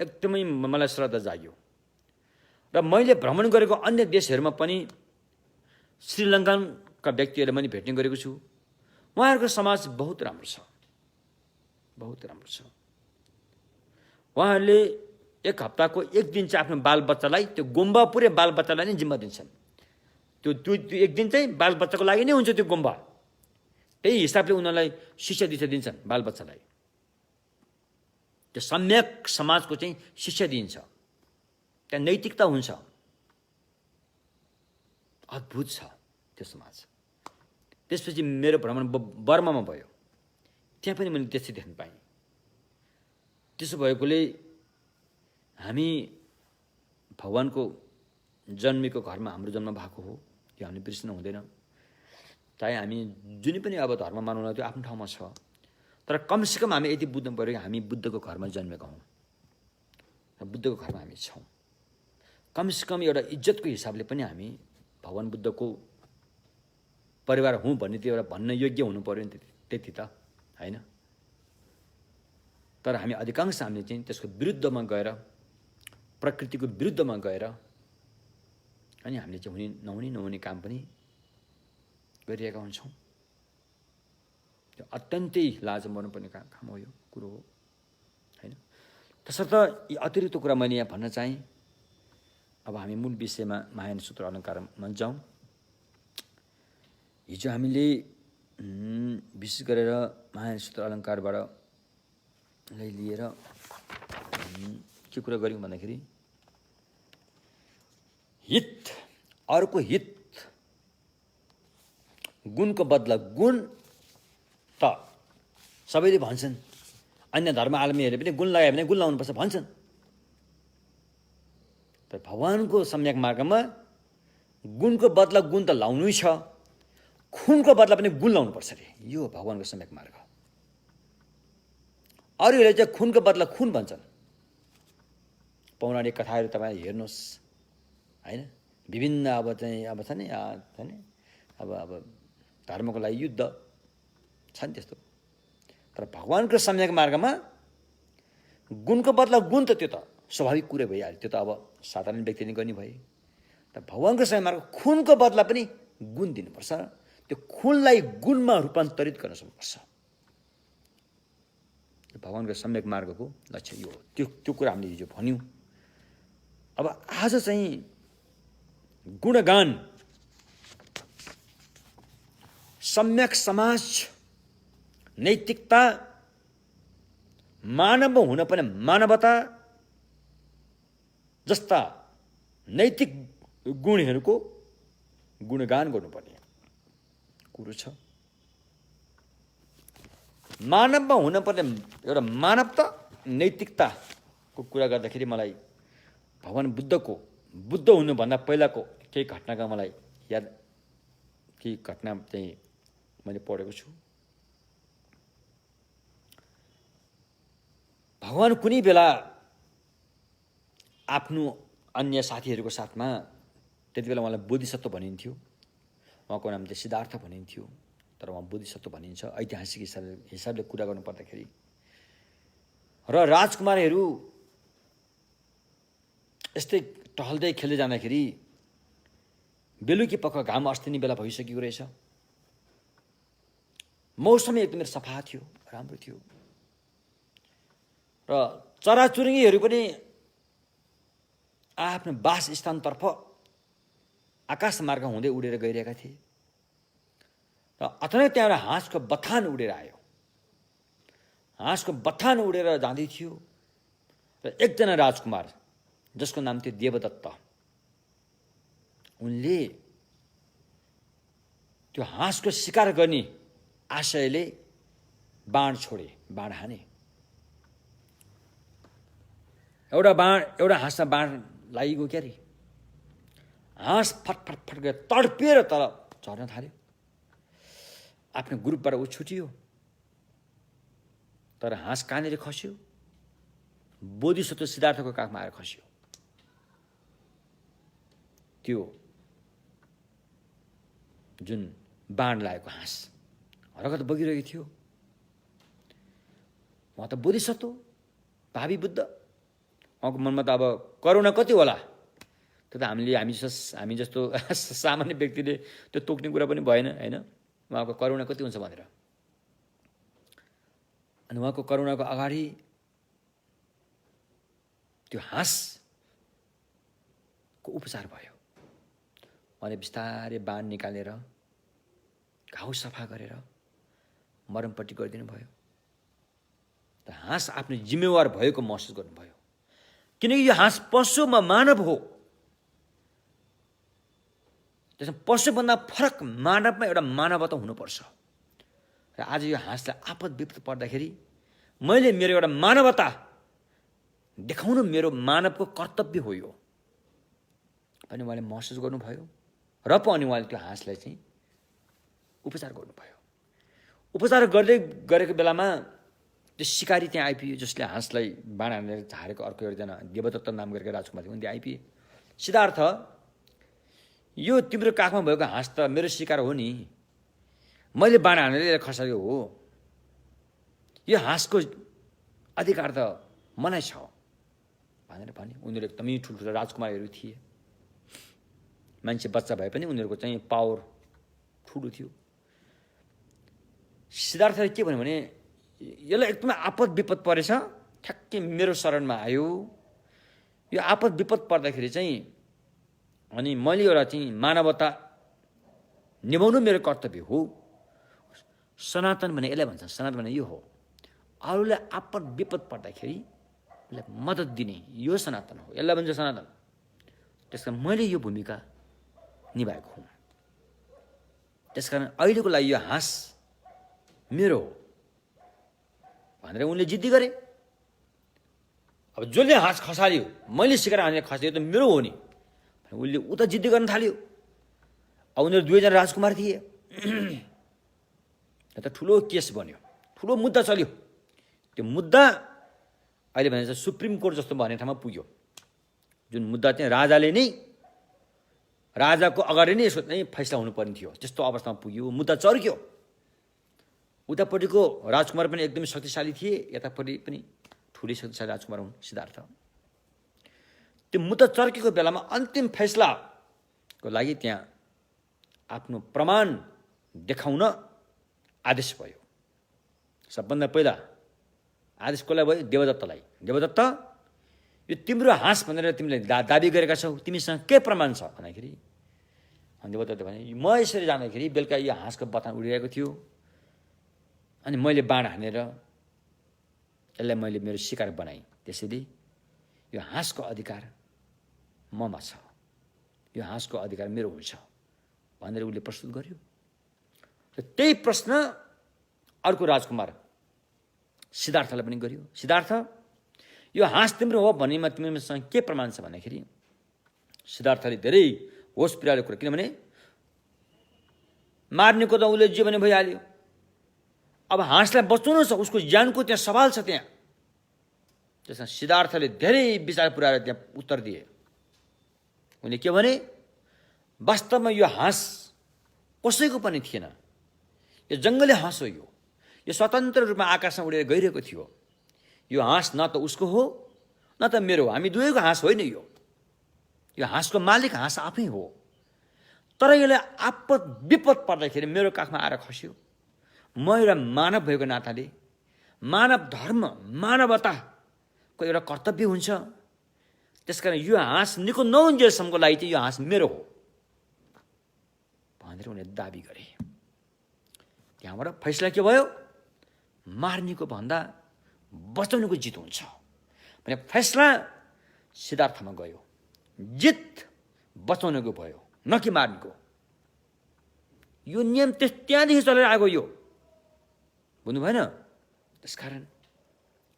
एकदमै मलाई श्रद्धा जाग्यो। र मैले भ्रमण गरेको अन्य देशहरूमा पनि श्रीलङ्काका व्यक्तिहरूले मैले भेट्ने गरेको छु। उहाँहरूको समाज बहुत राम्रो छ, बहुत राम्रो छ। उहाँहरूले 1 हप्ताको 1 दिन चाहिँ आफ्नो बालबच्चालाई, त्यो गुम्बा पुरै बालबच्चालाई नै जिम्मा दिन्छन्। त्यो 1 दिन चाहिँ बालबच्चाको लागि नै हुन्छ त्यो गुम्बा। त्यही हिसाबले उनीहरूलाई शिक्षा दीक्षा दिन्छन् बालबच्चालाई। त्यो सम्यक समाजको चाहिँ शिक्षा दिइन्छ, त्यहाँ नैतिकता हुन्छ। अद्भुत छ त्यो समाज। त्यसपछि मेरो भ्रमण बर्मामा भयो, त्यहाँ पनि मैले त्यस्तै देख्न पाएँ। त्यसो भएकोले हामी भगवानको जन्मेको घरमा हाम्रो जन्म भएको हो, यो हामीले बिर्सिनु हुँदैन। चाहे हामी जुनै पनि अब धर्म मानौँ त्यो आफ्नो ठाउँमा छ, तर कमसेकम हामी यति बुझ्नु पऱ्यो कि हामी बुद्धको घरमा जन्मेका हौँ र बुद्धको घरमा हामी छौँ। कमसेकम एउटा इज्जतको हिसाबले पनि हामी भगवान् बुद्धको परिवार हुँ भन्ने त्यो एउटा भन्न योग्य हुनु पऱ्यो नि, त्यति त होइन। तर हामी अधिकांश हामीले चाहिँ त्यसको विरुद्धमा गएर, प्रकृतिको विरुद्धमा गएर अनि हामीले चाहिँ हुने नहुने काम पनि गरिरहेका हुन्छौँ। त्यो अत्यन्तै लाज मान्नुपर्ने काम हो, यो कुरो हो होइन। त्यसर्थ यी अतिरिक्त कुरा मैले यहाँ भन्न चाहेँ। अब हामी मूल विषयमा महायान सूत्र अलङ्कारमा जाउँ। हिजो हामीले विशेष गरेर महायान सूत्र अलङ्कारबाट लिएर के कुरा गऱ्यौँ भन्दाखेरि हित, अर्को हित, गुणको बदला गुण त सबैले भन्छन्। अन्य धर्म आलमीहरूले पनि गुण लगायो भने गुण लाउनुपर्छ भन्छन्। तर भगवानको सम्यक मार्गमा गुणको बदला गुण त लाउनै छ, खुनको बदला पनि गुण लाउनुपर्छ अरे। यो भगवानको सम्यक मार्ग। अरूहरूले चाहिँ खुनको बदला खुन भन्छन्। पौराणिक कथाहरू तपाईँ हेर्नुहोस् होइन, विभिन्न अब छ नि अब धर्मको लागि युद्ध छ नि त्यस्तो। तर भगवानको सम्यक मार्गमा गुणको बदला गुण त त्यो त स्वाभाविक कुरै भइहाल्यो, त्यो त अब साधारण व्यक्तिले गर्ने भए। तर भगवानको सम्यक मार्ग खुनको बदला पनि गुण दिनुपर्छ, त्यो खुनलाई गुणमा रूपान्तरित गर्न सक्नुपर्छ। भगवानको सम्यक मार्गको लक्ष्य यो हो। त्यो कुरा हामीले हिजो भन्यौँ। अब आज चाहिँ गुणगान, सम्यक समाज, नैतिकता, मानव हुनपर्ने मानवता जस्ता नैतिक गुणहरूको गुणगान गर्नुपर्ने कुरो छ। मानवमा हुनपर्ने एउटा मानवता, नैतिकताको कुरा गर्दाखेरि मलाई भगवान् बुद्ध हुनुभन्दा पहिलाको केही घटनाका मलाई याद, केही घटना चाहिँ मैले पढेको छु। भगवान् कुनै बेला आफ्नो अन्य साथीहरूको साथमा, त्यति बेला उहाँलाई बोधिसत्व भनिन्थ्यो, उहाँको नाम चाहिँ सिद्धार्थ भनिन्थ्यो, तर उहाँ बोधिसत्व भनिन्छ ऐतिहासिक हिसाबले कुरा गर्नु पर्दाखेरि। र राजकुमारहरू यस्तै टहल्दै खेल्दै जाँदाखेरि बेलुकी पख घाम अस्तिने बेला भइसकेको रहेछ। मौसम एकदमै सफा थियो, राम्रो थियो र चराचुरुङ्गीहरू पनि आफ्नो वासस्थानतर्फ आकाश मार्ग हुँदै उडेर गइरहेका थिए। र अचानक त्यहाँबाट हाँसको बथान उडेर आयो। हाँसको बथान उडेर जाँदै थियो र एकजना राजकुमार जसको नाम थियो देवदत्त, उनले त्यो हाँसको शिकार गर्ने आशयले बाण छोडे, बाण हाने। एउटा हाँसमा बाण लागिगयो क्या अरे। हाँस फटफट गएर तडपिएर तल झर्न थाल्यो। आफ्नो ग्रुपबाट ऊ छुटियो, तर हाँस कहाँनिर खस्यो? बोधिसत्व सिद्धार्थको काखमा आएर खस्यो। त्यो जुन बाण लागेको हाँस रगत बगिरहेको थियो। उहाँ त बोधिसत्व, भावी बुद्ध, उहाँको मनमा त अब करुणा कति होला। त्यो त हामी जस्तो सामान्य व्यक्तिले त्यो तोक्ने कुरा पनि भएन होइन। उहाँको करुणा कति हुन्छ भनेर। अनि उहाँको करुणाको अगाडि त्यो हाँसको उपचार भयो। उहाँले बिस्तारै बाण निकालेर घाउ सफा गरेर मरमपट्टि गरिदिनु भयो। त हाँस आफ्नो जिम्मेवार भएको महसुस गर्नुभयो। किनकि यो हाँस पशुमा मानव हो। त्यसमा पशुभन्दा फरक मानवमा एउटा मानवता हुनुपर्छ। र आज यो हाँसलाई आपद विपद पर्दाखेरि मैले मेरो एउटा मानवता देखाउनु मेरो मानवको कर्तव्य हो। यो अनि उहाँले महसुस गर्नुभयो र पो अनि उहाँले त्यो हाँसलाई चाहिँ उपचार गर्नुभयो। उपचार गर्दै गरेको बेलामा त्यो सिकारी त्यहाँ आइपुग्यो, जसले हाँसलाई बाण हानेर झारेको अर्को एकजना देवदत्त नाम गरेको राजकुमार थियो, उनी आइपुगे। सिद्धार्थ, यो तिम्रो काखमा भएको हाँस त मेरो शिकार हो नि, मैले बाण हानेर खसाल्यो हो, यो हाँसको अधिकार त मलाई छ भनेर भने। उनीहरू एकदमै ठुल्ठुला राजकुमारहरू थिए, मान्छे बच्चा भए पनि उनीहरूको चाहिँ पावर ठुलो थियो। सिद्धार्थले के भन्यो भने, यसलाई एकदमै आपद विपद परेछ, ठ्याक्कै मेरो शरणमा आयो, यो आपद विपद पर्दाखेरि चाहिँ अनि मैले एउटा चाहिँ मानवता निभाउनु मेरो कर्तव्य हो। सनातन भने यसलाई भन्छ, सनातन भने यो हो, अरूलाई आपद विपद पर्दाखेरि यसलाई मद्दत दिने, यो सनातन हो, यसलाई भन्छ सनातन। त्यसकारण मैले यो भूमिका निभाएको हुँ। त्यसकारण अहिलेको लागि यो हाँस मेरो हो भनेर उनले जिद्दी गरे। अब जसले हाँस खसाल्यो, मैले सिकार हानेर खसाल्यो त मेरो हो नि, उसले उता जिद्दी गर्न थाल्यो। अब उनीहरू दुवैजना राजकुमार थिए। त ठुलो केस बन्यो, ठुलो मुद्दा चल्यो। त्यो मुद्दा अहिले भने चाहिँ सुप्रिम कोर्ट जस्तो भन्ने ठाउँमा पुग्यो। जुन मुद्दा चाहिँ राजाले नै, राजाको अगाडि नै यसको चाहिँ फैसला हुनुपर्ने थियो, त्यस्तो अवस्थामा पुग्यो। मुद्दा चर्क्यो। उतापट्टिको राजकुमार पनि एकदमै शक्तिशाली थिए, यतापट्टि पनि ठुलै शक्तिशाली राजकुमार हुन् सिद्धार्थ। त्यो मुद्दा चर्केको बेलामा अन्तिम फैसलाको लागि त्यहाँ आफ्नो प्रमाण देखाउन आदेश भयो। सबभन्दा पहिला आदेश कसलाई भयो? देवदत्तलाई। देवदत्त, यो तिम्रो हाँस भनेर तिमीले दाबी गरेका छौ, तिमीसँग के प्रमाण छ भन्दाखेरि देवदत्तले भने, म यसरी जाँदाखेरि बेलुका यो हाँसको बथान उडिरहेको थियो, अनि मैले बाण हानेर यसलाई मैले मेरो शिकार बनाएँ, त्यसैले यो हाँसको अधिकार ममा छ, यो हाँसको अधिकार मेरो हुन्छ भनेर उसले प्रस्तुत गर्यो। र त्यही प्रश्न अर्को राजकुमार सिद्धार्थलाई पनि गर्यो। सिद्धार्थ, यो हाँस तिम्रो हो भन्नेमा तिमीसँग के प्रमाण छ भन्दाखेरि सिद्धार्थले धेरै होस पुर्याएको कुरा, किनभने मार्नेको त उसले जे भने भइहाल्यो, अब हाँसलाई बचाउनु छ, उसको ज्यानको त्यहाँ सवाल छ त्यहाँ। त्यसमा सिद्धार्थले धेरै विचार पुर्याएर त्यहाँ उत्तर दिए। उनले के भने, वास्तवमा यो हाँस कसैको पनि थिएन, यो जङ्गली हाँस हो, यो स्वतन्त्र रूपमा आकाशमा उडेर गइरहेको थियो। यो हाँस न त उसको हो न त मेरो हो, हामी दुवैको हाँस होइन यो हाँसको मालिक हाँस आफै हो। तर यसले आपद विपद पर्दाखेरि मेरो काखमा आएर खस्यो। म एउटा मानव भएको नाताले मानव धर्म, मानवताको एउटा कर्तव्य हुन्छ। त्यसकारण यो हाँस निको नहुन्जेलसम्मको लागि चाहिँ यो हाँस मेरो हो भनेर उनले दाबी गरे। त्यहाँबाट फैसला के भयो? मार्नेको भन्दा बचाउनेको जित हुन्छ भने फैसला सिद्धार्थमा गयो। जित बचाउनेको भयो, न कि मार्नेको। यो नियम त्यहाँदेखि चलेर आएको, यो बुझ्नु भएन? त्यसकारण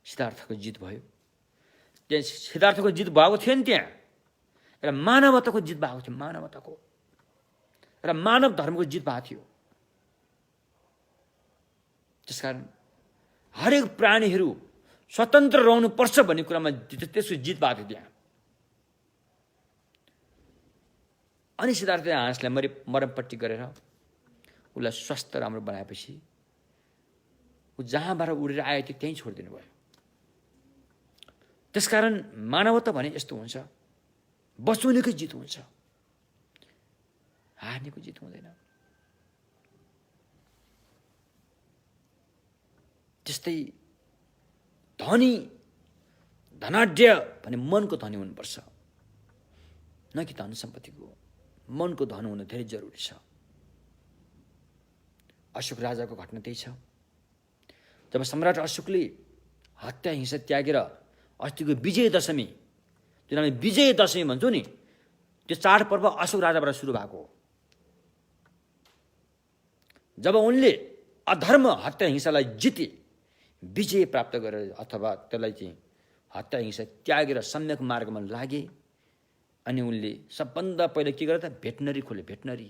सिद्धार्थको जित भयो। त्यहाँ सिद्धार्थको जित भएको थियो नि, त्यहाँ एउटा मानवताको जित भएको थियो, मानवताको र मानव धर्मको जित भएको थियो। त्यसकारण हरेक प्राणीहरू स्वतन्त्र रहनुपर्छ भन्ने कुरामा त्यसको जित भएको थियो त्यहाँ। अनि सिद्धार्थले हाँसलाई मरमपट्टि गरेर उसलाई स्वस्थ राम्रो बनाएपछि ऊ जहाँबाट उडेर आयो थियो त्यहीँ छोडिदिनु भयो। त्यसकारण मानवता भने यस्तो हुन्छ, बचाउनेको जित हुन्छ, हार्नेको जित हुँदैन। त्यस्तै धनी, धनाढ्य भने मनको धनी हुनुपर्छ, न कि धन सम्पत्तिको। मनको धन हुन धेरै जरुरी छ। अशोक राजाको घटना त्यही छ। जब सम्राट अशोकले हत्या हिंसा त्यागेर अस्तिको विजय दशमी, जुन हामी विजय दशमी भन्छौँ नि, त्यो चाडपर्व अशोक राजाबाट सुरु भएको हो। जब उनले अधर्म हत्या हिंसालाई जिते, विजय प्राप्त गरेर अथवा त्यसलाई चाहिँ हत्या हिंसा त्यागेर सम्यक मार्गमा लागे, अनि उनले सबभन्दा पहिला के गरे त भेटनरी खोले। भेटनरी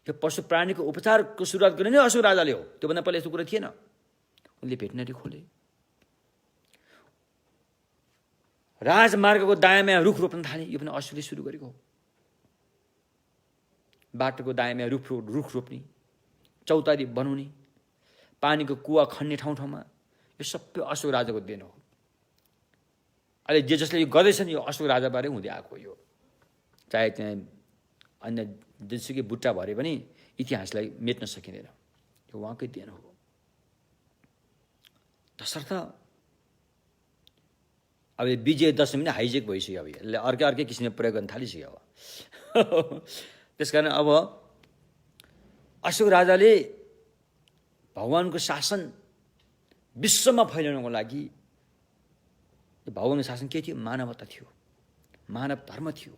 यो पशु प्राणीको उपचारको सुरुवात गर्ने नै अशोक राजाले हो। त्योभन्दा पहिला यस्तो कुरा थिएन। उनले भेटनरी खोले। राजमार्गको दायाँमा रुख रोप्न थाले। यो पनि अशोकले सुरु गरेको हो। बाटोको दायाँमा रुख रोप्ने, चौतारी बनाउने, पानीको कुवा खन्ने ठाउँ ठाउँमा, यो सबै अशोक राजाको देन हो। अहिले जे जसले यो गर्दैछन् यो अशोक राजाबारे हुँदै आएको यो। चाहे त्यहाँ अन्य जेसुकै बुट्टा भरे पनि इतिहासलाई मेट्न सकिँदैन। यो उहाँकै देन हो। तसर्थ अब विजय दशमी नै हाइजेक भइसक्यो। अब यसले अर्कै किसिमले प्रयोग गर्न थालिसक्यो अब। त्यसकारण अब अशोक राजाले भगवानको शासन विश्वमा फैलाउनको लागि, भगवानको शासन के थियो? मानवता थियो, मानव धर्म थियो।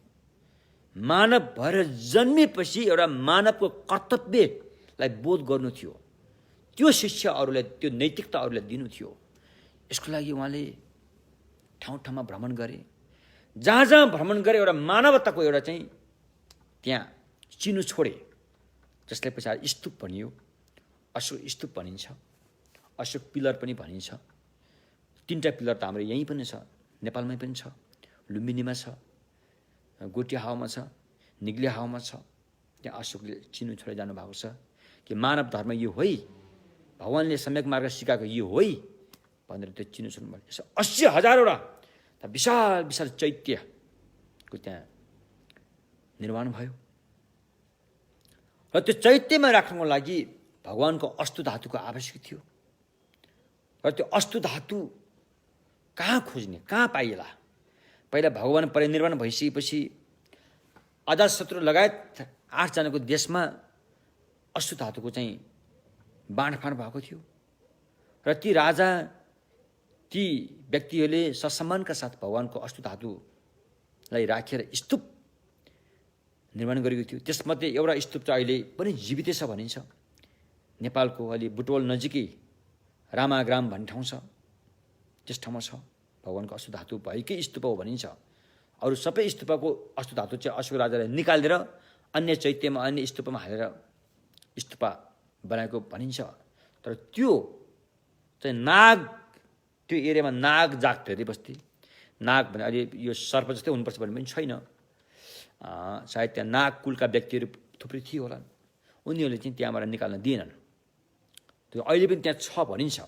मानव भएर जन्मेपछि एउटा मानवको कर्तव्यलाई बोध गर्नु थियो। त्यो शिक्षा अरूलाई, त्यो नैतिकता अरूलाई दिनु थियो। यसको लागि उहाँले ठाउँ ठाउँमा भ्रमण गरे। जहाँ जहाँ भ्रमण गरे एउटा मानवताको एउटा चाहिँ त्यहाँ चिनो छोडे, जसलाई पछाडि स्तूप भनियो। अशोक स्तूप भनिन्छ, अशोक पिलर पनि भनिन्छ। 3टा पिलर त हाम्रो यहीँ पनि छ, नेपालमै पनि छ, लुम्बिनीमा छ, गोटिया हावामा छ, निग्ले हावामा छ। त्यहाँ अशोकले चिनो छोडेर जानुभएको छ कि मानव धर्म यो है, भगवानले सम्यक मार्ग सिकाएको यो है भनेर त्यो चिनो छोड्नु भयो। यसो 80,000वटा विशाल विशाल चैत्यको त्यहाँ निर्माण भयो। र त्यो चैत्यमा राख्नको लागि भगवानको अस्तु धातुको आवश्यक थियो। र त्यो अस्तु धातु कहाँ खोज्ने, कहाँ पाइएला? पहिला भगवान परिनिर्वाण भइसकेपछि अजातशत्रु लगायत 8 जनाको देशमा अस्तु धातुको चाहिँ बाँडफाँड भएको थियो। र ती राजा, ती व्यक्तिहरूले ससम्मानका साथ भगवानको अस्तु धातुलाई राखेर स्तूप निर्माण गरेको थियो। त्यसमध्ये एउटा स्तूप चाहिँ अहिले पनि जीवितै छ भनिन्छ। नेपालको अलि बुटवल नजिकै रामाग्राम भन्ने ठाउँ छ, त्यस ठाउँमा छ। भगवानको अस्तु धातु भएकै स्तूप हो भनिन्छ। अरू सबै स्तूपको अस्तु धातु चाहिँ अशोक राजाले निकालेर अन्य चैत्यमा, अन्य स्तूपमा हालेर स्तूप बनाएको भनिन्छ। तर त्यो चाहिँ नाग, त्यो एरियामा नाग जात धेरै बस्थे। नाग भने अहिले यो सर्प जस्तै हुनुपर्छ भन्ने पनि छैन। सायद त्यहाँ नाग कुलका व्यक्तिहरू थुप्रै थियो होला। उनीहरूले चाहिँ त्यहाँबाट निकाल्न दिएनन्। त्यो अहिले पनि त्यहाँ छ भनिन्छ,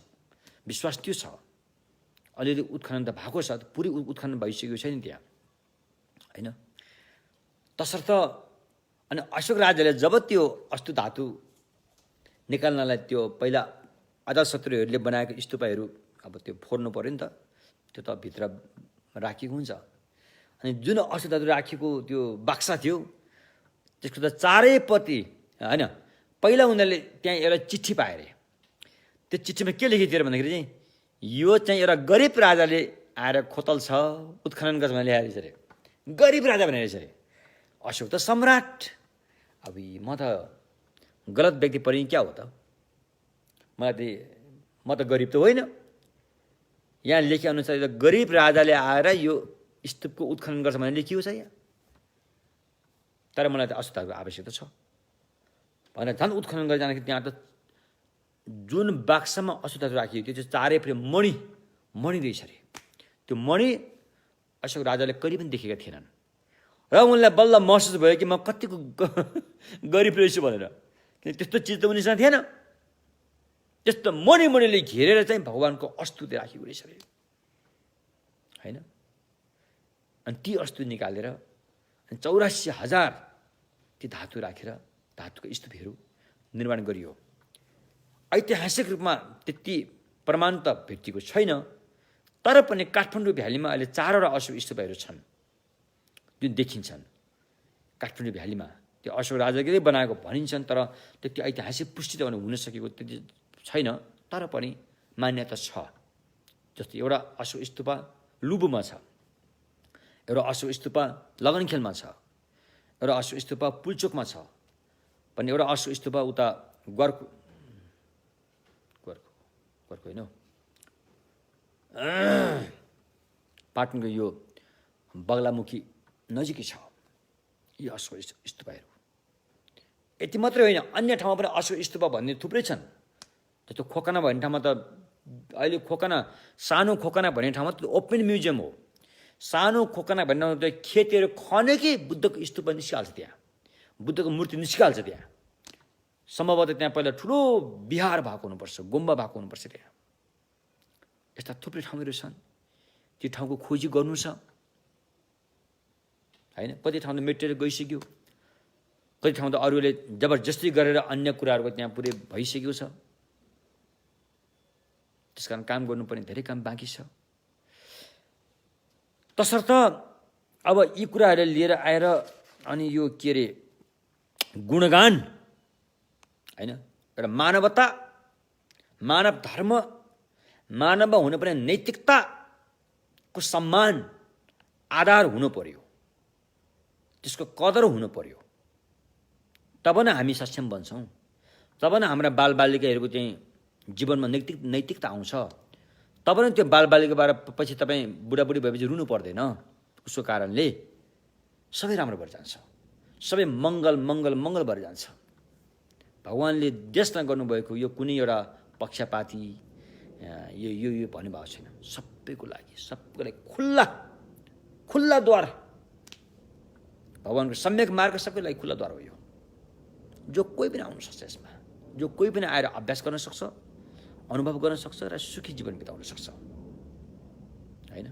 विश्वास त्यो छ। अलिअलि उत्खनन त भएको छ, पुरै उत्खनन भइसकेको छैन त्यहाँ, होइन? तसर्थ अनि अशोक राजाले जब त्यो अस्तु धातु निकाल्नलाई त्यो पहिला अजातशत्रुहरूले बनाएको स्तूपहरू अब त्यो फोड्नु पऱ्यो नि त, त्यो त भित्र राखिएको हुन्छ। अनि जुन अस्तु धातु राखिएको त्यो बक्सा थियो, त्यसको त चारैपट्टि, होइन, पहिला उनीहरूले त्यहाँ एउटा चिठी पाए अरे। त्यो चिठीमा के लेखेको थियो भन्दाखेरि चाहिँ यो चाहिँ एउटा गरिब राजाले आएर खोतल छ, उत्खनन गर्छ भनेर ल्याएर अरे। गरिब राजा भनेर अरे। अशोक त सम्राट। अब म त गलत व्यक्ति परि क्या हो त? म त गरिब त होइन। यहाँ लेखे अनुसार यो गरिब राजाले आएर यो स्तूपको उत्खनन गर्छ भनेर लेखिएको छ यहाँ। तर मलाई त अस्तु धातुको आवश्यकता छ भनेर झन् उत्खनन गरेर जाँदाखेरि त्यहाँ त जुन बाक्सामा अस्तु धातु राखिएको थियो त्यो चारैपट्टि मणि रहेछ अरे। त्यो मणि अशोक राजाले कहिले पनि देखेका थिएनन्। र उनलाई बल्ल महसुस भयो कि म कतिको गरिब रहेछु भनेर। त्यस्तो चिज त उनीसँग थिएन। त्यस्तो मणिले घेरेर चाहिँ भगवानको अस्तु राखिएको रहेछ अरे, होइन? अनि ती अस्तु निकालेर 84,000 ती धातु राखेर धातुको स्तूपहरू निर्माण गरियो। ऐतिहासिक रूपमा त्यति प्रमाण त भेटिएको छैन, तर पनि काठमाडौँ भ्यालीमा अहिले 4वटा अशोक स्तूपहरू छन् जुन देखिन्छन्। काठमाडौँ भ्यालीमा त्यो अशोक राजाले बनाएको भनिन्छन्, तर त्यति ऐतिहासिक पुष्टि त हुन सकेको त्यति छैन, तर पनि मान्यता छ। जस्तै एउटा अशोक स्तूप लुबुमा छ, एउटा अशोक स्तूप लगनखेलमा छ, एउटा अशोक स्तूप पुल्चोकमा छ, पनि एउटा अशोक स्तूप उता गोर्खो होइन, पाटनको यो बगलामुखी नजिकै छ यी अशोक स्तूपहरू। यति मात्रै होइन, अन्य ठाउँमा पनि अशोक स्तूप भन्ने थुप्रै छन्। त्यो खोकना भन्ने ठाउँमा त अहिले सानो खोकना भन्ने ठाउँमा त ओपन म्युजियम हो। सानो खोकना भन्ने ठाउँमा त खेतीहरू खनेकै बुद्धको स्तूप निस्किहाल्छ, त्यहाँ बुद्धको मूर्ति निस्किहाल्छ। त्यहाँ सम्भवतः त्यहाँ पहिला ठुलो विहार भएको हुनुपर्छ, गुम्बा भएको हुनुपर्छ। त्यहाँ यस्ता थुप्रै ठाउँहरू छन्, ती ठाउँको खोजी गर्नु छ होइन। कति ठाउँ त मेटेर गइसक्यो, कति ठाउँ त अरूले जबरजस्ती गरेर अन्य कुराहरूको त्यहाँ पुरै भइसकेको छ। त्यसकारण काम गर्नुपर्ने धेरै काम बाँकी छ। तसर्थ अब यी कुराहरू लिएर आएर अनि यो के अरे गुणगान होइन, एउटा मानवता, मानव धर्म, मानवमा हुनुपर्ने नैतिकताको सम्मान आधार हुनु पर्यो, त्यसको कदर हुनु पर्यो। तब न हामी सक्षम बन्छौँ, तब न हाम्रा बालबालिकाहरूको चाहिँ जीवनमा नैतिकता आउँछ। तब न त्यो बालबालिकाबाट पछि तपाईँ बुढाबुढी भएपछि रुनु पर्दैन। उसको कारणले सबै राम्रो भएर जान्छ, सबै मङ्गल मङ्गल मङ्गल भएर जान्छ। भगवान्ले देशमा गर्नुभएको यो कुनै एउटा पक्षपाती यो यो यो भन्नुभएको छैन। सबैको लागि खुल्ला द्वार, भगवान्को सम्यक मार्ग सबैको लागि खुल्ला द्वार हो यो। जो कोही पनि आउन सक्छ यसमा, जो कोही पनि आएर अभ्यास गर्न सक्छ, अनुभव गर्न सक्छ र सुखी जीवन बिताउन सक्छ होइन।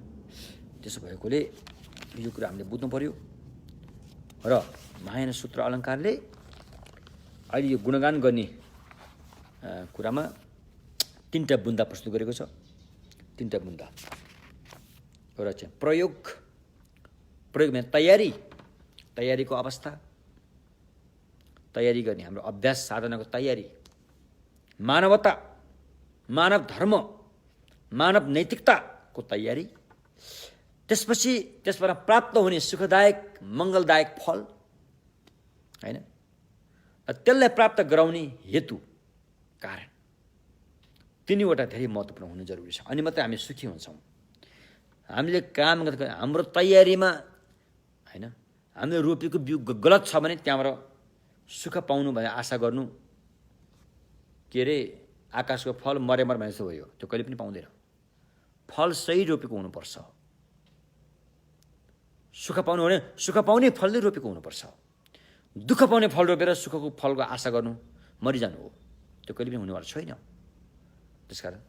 त्यसो भएकोले यो कुरा हामीले बुझ्नु पर्यो। र महायान सूत्र अलङ्कारले अहिले यो गुणगान गर्ने कुरामा 3टा बुन्दा प्रस्तुत गरेको छ। 3टा बुन्दा, एउटा चाहिँ प्रयोग भने तयारीको अवस्था, तयारी गर्ने हाम्रो अभ्यास साधनाको तयारी, मानवता, मानव धर्म, मानव नैतिकताको तयारी, त्यसपछि त्यसबाट प्राप्त हुने सुखदायक मङ्गलदायक फल होइन, त्यसलाई प्राप्त गराउने हेतु कारण, तिनवटा धेरै महत्त्वपूर्ण हुनु जरुरी छ। अनि मात्रै हामी सुखी हुन्छौँ। हामीले काम गर्दा हाम्रो तयारीमा होइन, हामीले रोपेको बिउ गलत छ भने त्यहाँबाट सुख पाउनु भने आशा गर्नु के अरे आकाशको फल मरे भने जस्तो भयो, त्यो कहिले पनि पाउँदैन। फल सही रोपेको हुनुपर्छ। सुख पाउनु भने सुख पाउने फल नै रोपेको हुनुपर्छ। दुःख पाउने फल रोपेर सुखको फलको आशा गर्नु मरिजानु हो, त्यो कहिले पनि हुनेवाला छैन। त्यसकारण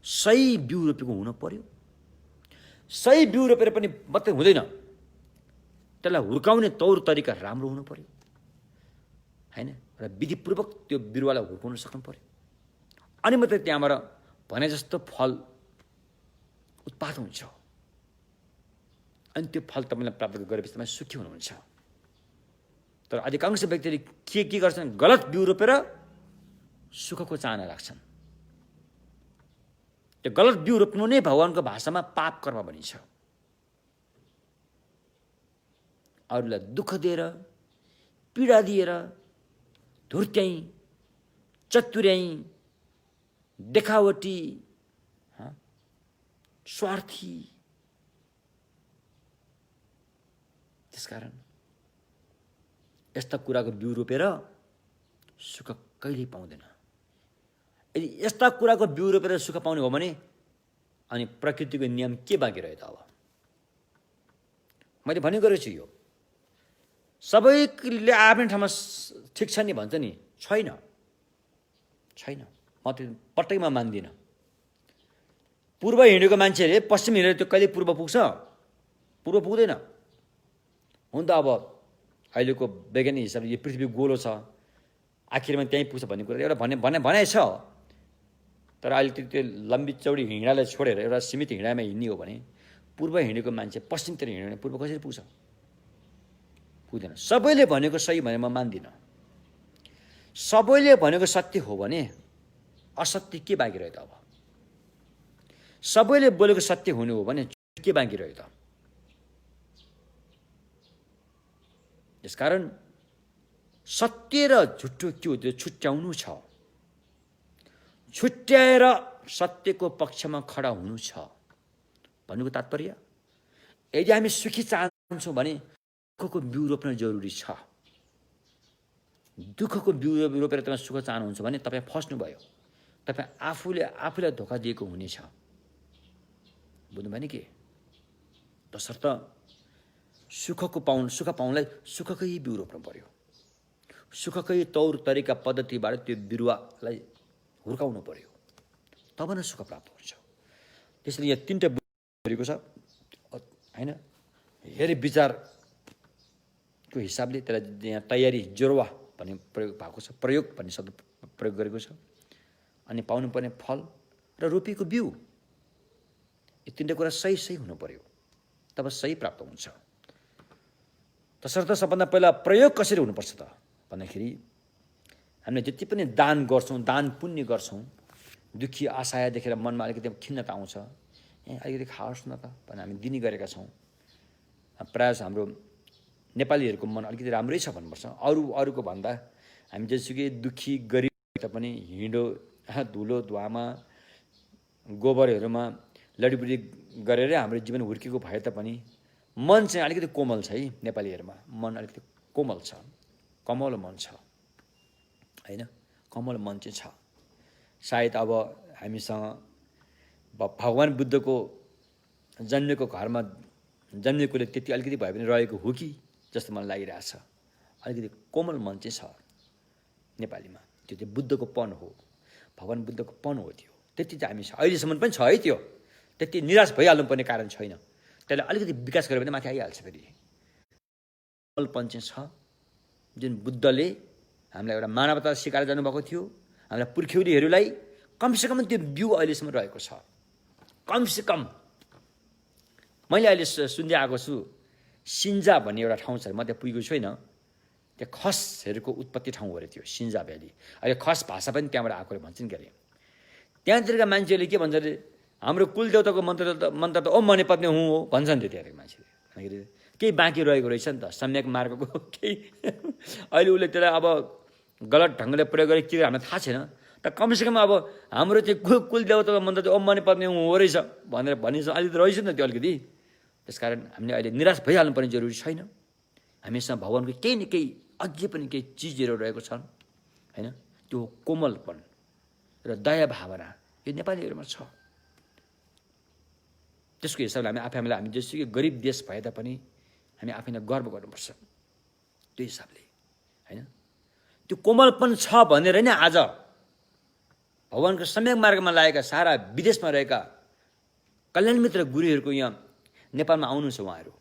सही बिउ रोपेको हुनु पर्यो। सही बिउ रोपेर पनि मात्रै हुँदैन, त्यसलाई हुर्काउने तौर तरिका राम्रो हुनु पर्यो होइन, र विधिपूर्वक त्यो बिरुवालाई हुर्काउन सक्नु पर्यो। अनि मात्रै त्यहाँबाट भने जस्तो फल उत्पादन हुन्छ। अनि त्यो फल तपाईँलाई प्राप्त गरेपछि तपाईँ सुखी हुनुहुन्छ। तर अधिकांश व्यक्तिले के गर्छन्, गलत बिउ रोपेर सुखको चाहना राख्छन्। त्यो गलत बिउ रोप्नु नै भगवानको भाषामा पाप कर्म भनिन्छ। अरूलाई दुःख दिएर, पीडा दिएर, धुर्त्याई, चतुर्याई, देखावटी, स्वार्थी। त्यसकारण यस्ता कुराको बिउ रोपेर सुख कहिल्यै पाउँदैन। यदि यस्ता कुराको बिउ रोपेर सुख पाउने हो भने अनि प्रकृतिको नियम के बाँकी रह्यो त? अब मैले भने गरेको छु, यो सबैले आफ्नै ठाउँमा ठिक छ नि भन्छ नि, छैन। म त्यो पटैमा मान्दिनँ। पूर्व हिँडेको मान्छेले पश्चिम हिँडेर त्यो कहिले पूर्व पुग्छ? पूर्व पुग्दैन। हुन त अब अहिलेको वैज्ञानिक हिसाबले यो पृथ्वी गोलो छ, आखिरमा त्यहीँ पुग्छ भन्ने कुरा एउटा भनाइ छ। तर अहिले त्यो लम्बी चौडी हिँडालाई छोडेर एउटा सीमित हिँडाइमा हिँड्ने हो भने पूर्व हिँडेको मान्छे पश्चिमतिर हिँड्यो भने पूर्व कसरी पुग्छ? पुग्दैन। सबैले भनेको सही भने म मान्दिनँ। सबैले भनेको सत्य हो भने असत्य के बाँकी रह्यो त? अब सबैले बोलेको सत्य हुने हो भने के बाँकी रह्यो त? यसकारण सत्य र झुट्टो के हो त्यो छुट्याउनु छ। छुट्याएर सत्यको पक्षमा खडा हुनु छ भन्नुको तात्पर्य यदि हामी सुखी चाहन्छौँ भने दुःखको बिउ रोप्न जरुरी छ। दुःखको बिउ रोपेर तपाईँ सुख चाहनुहुन्छ भने तपाईँ फस्नुभयो। तपाईँ आफूलाई धोका दिएको हुनेछ। बुझ्नुभयो नि के? तसर्थ सुख पाउनलाई सुखकै बिउ रोप्नु पर्यो। सुखकै तौर तरिका पद्धतिबाट त्यो बिरुवालाई हुर्काउनु पर्यो, तब न सुख प्राप्त हुन्छ। त्यसैले यहाँ 3टा बुझेको छ हैन। हेरी विचारको हिसाबले त्यसलाई यहाँ तयारी जोरवा भन्ने प्रयोग भएको छ, प्रयोग भन्ने शब्द प्रयोग गरेको छ। अनि पाउनुपर्ने फल र रोपिएको बिउ, यो 3टा कुरा सही हुनु पर्यो, तब सही प्राप्त हुन्छ। तसर्थ सबभन्दा पहिला प्रयोग कसरी हुनुपर्छ त भन्दाखेरि हामीले जति पनि दान गर्छौँ, दान पुण्य गर्छौँ, दुःखी असहाय देखेर मनमा अलिकति खिन्नता आउँछ, अलिकति खाओस् न त भनेर हामी दिने गरेका छौँ। प्रायः हाम्रो नेपालीहरूको मन अलिकति राम्रै छ भन्नुपर्छ। अरूको भन्दा हामी जतिसुकै दुःखी गरिब पनि हिँडो धुलो धुवामा गोबरहरूमा लडीबुडी गरेर हाम्रो जीवन हुर्केको भए तापनि मन चाहिँ अलिकति कोमल छ है। नेपालीहरूमा मन अलिकति कोमल छ, कमल मन छ हैन। कमल मन चाहिँ छ। सायद अब हामीसँग भगवान बुद्धको जन्मेको घरमा जन्मेकोले त्यति अलिकति भए पनि रहेको हो कि जस्तो मलाई लागिरहेछ। अलिकति कोमल मन चाहिँ छ नेपालीमा। त्यो चाहिँ बुद्धको पन हो, भगवान बुद्धको पन हो त्यो। त्यति चाहिँ हामी छ, अहिलेसम्म पनि छ है। त्यो त्यति निराश भइहाल्नुपर्ने कारण छैन। त्यसलाई अलिकति विकास गर्यो भने माथि आइहाल्छ फेरि। कोमलपन चाहिँ छ, जुन बुद्धले हामीलाई एउटा मानवता सिकाएर जानुभएको थियो। हामीलाई पुर्ख्यौलीहरूलाई कमसेकम त्यो बिउ अहिलेसम्म रहेको छ। कमसेकम मैले अहिले सुन्दै आएको छु, सिन्जा भन्ने एउटा ठाउँ छ, म त्यहाँ पुगेको छैन। त्यहाँ खसहरूको उत्पत्ति ठाउँ हो अरे त्यो सिन्जा भ्याली। अहिले खस भाषा पनि त्यहाँबाट आएको भन्छन् के अरे। त्यहाँतिरका मान्छेहरूले के भन्छ अरे, हाम्रो कुलदेवताको मन्त्र त ओम मने पत्नी हुँ हो भन्छन् त्यो त्यहाँको मान्छेले। केही बाँकी रहेको रहेछ नि त सम्यक मार्गको केही। अहिले उसले त्यसलाई अब गलत ढङ्गले प्रयोग गरे के हामीलाई थाहा छैन। त कमसेकम अब हाम्रो चाहिँ कुलदेवताको मन्त्र चाहिँ ओम मने पत्नी हुँ हो रहेछ भनेर भनिन्छ। अलिकति रहेछ नि त त्यो अलिकति। त्यसकारण हामीले अहिले निराश भइहाल्नुपर्ने जरुरी छैन। हामीसँग भगवानको केही न केही अझै पनि केही चिजहरू रहेको छन् हैन। त्यो कोमलपन र दया भावना यो नेपालीहरूमा छ। त्यसको हिसाबले हामी जसुकै गरिब देश भए तापनि हामी आफैलाई गर्व गर्नुपर्छ त्यो हिसाबले हैन। त्यो कोमलपन छ भनेर नै आज भगवानको सम्यक मार्गमा लागेका सारा विदेशमा रहेका कल्याण मित्र गुरुहरूको यहाँ नेपालमा आउनुहुन्छ। उहाँहरू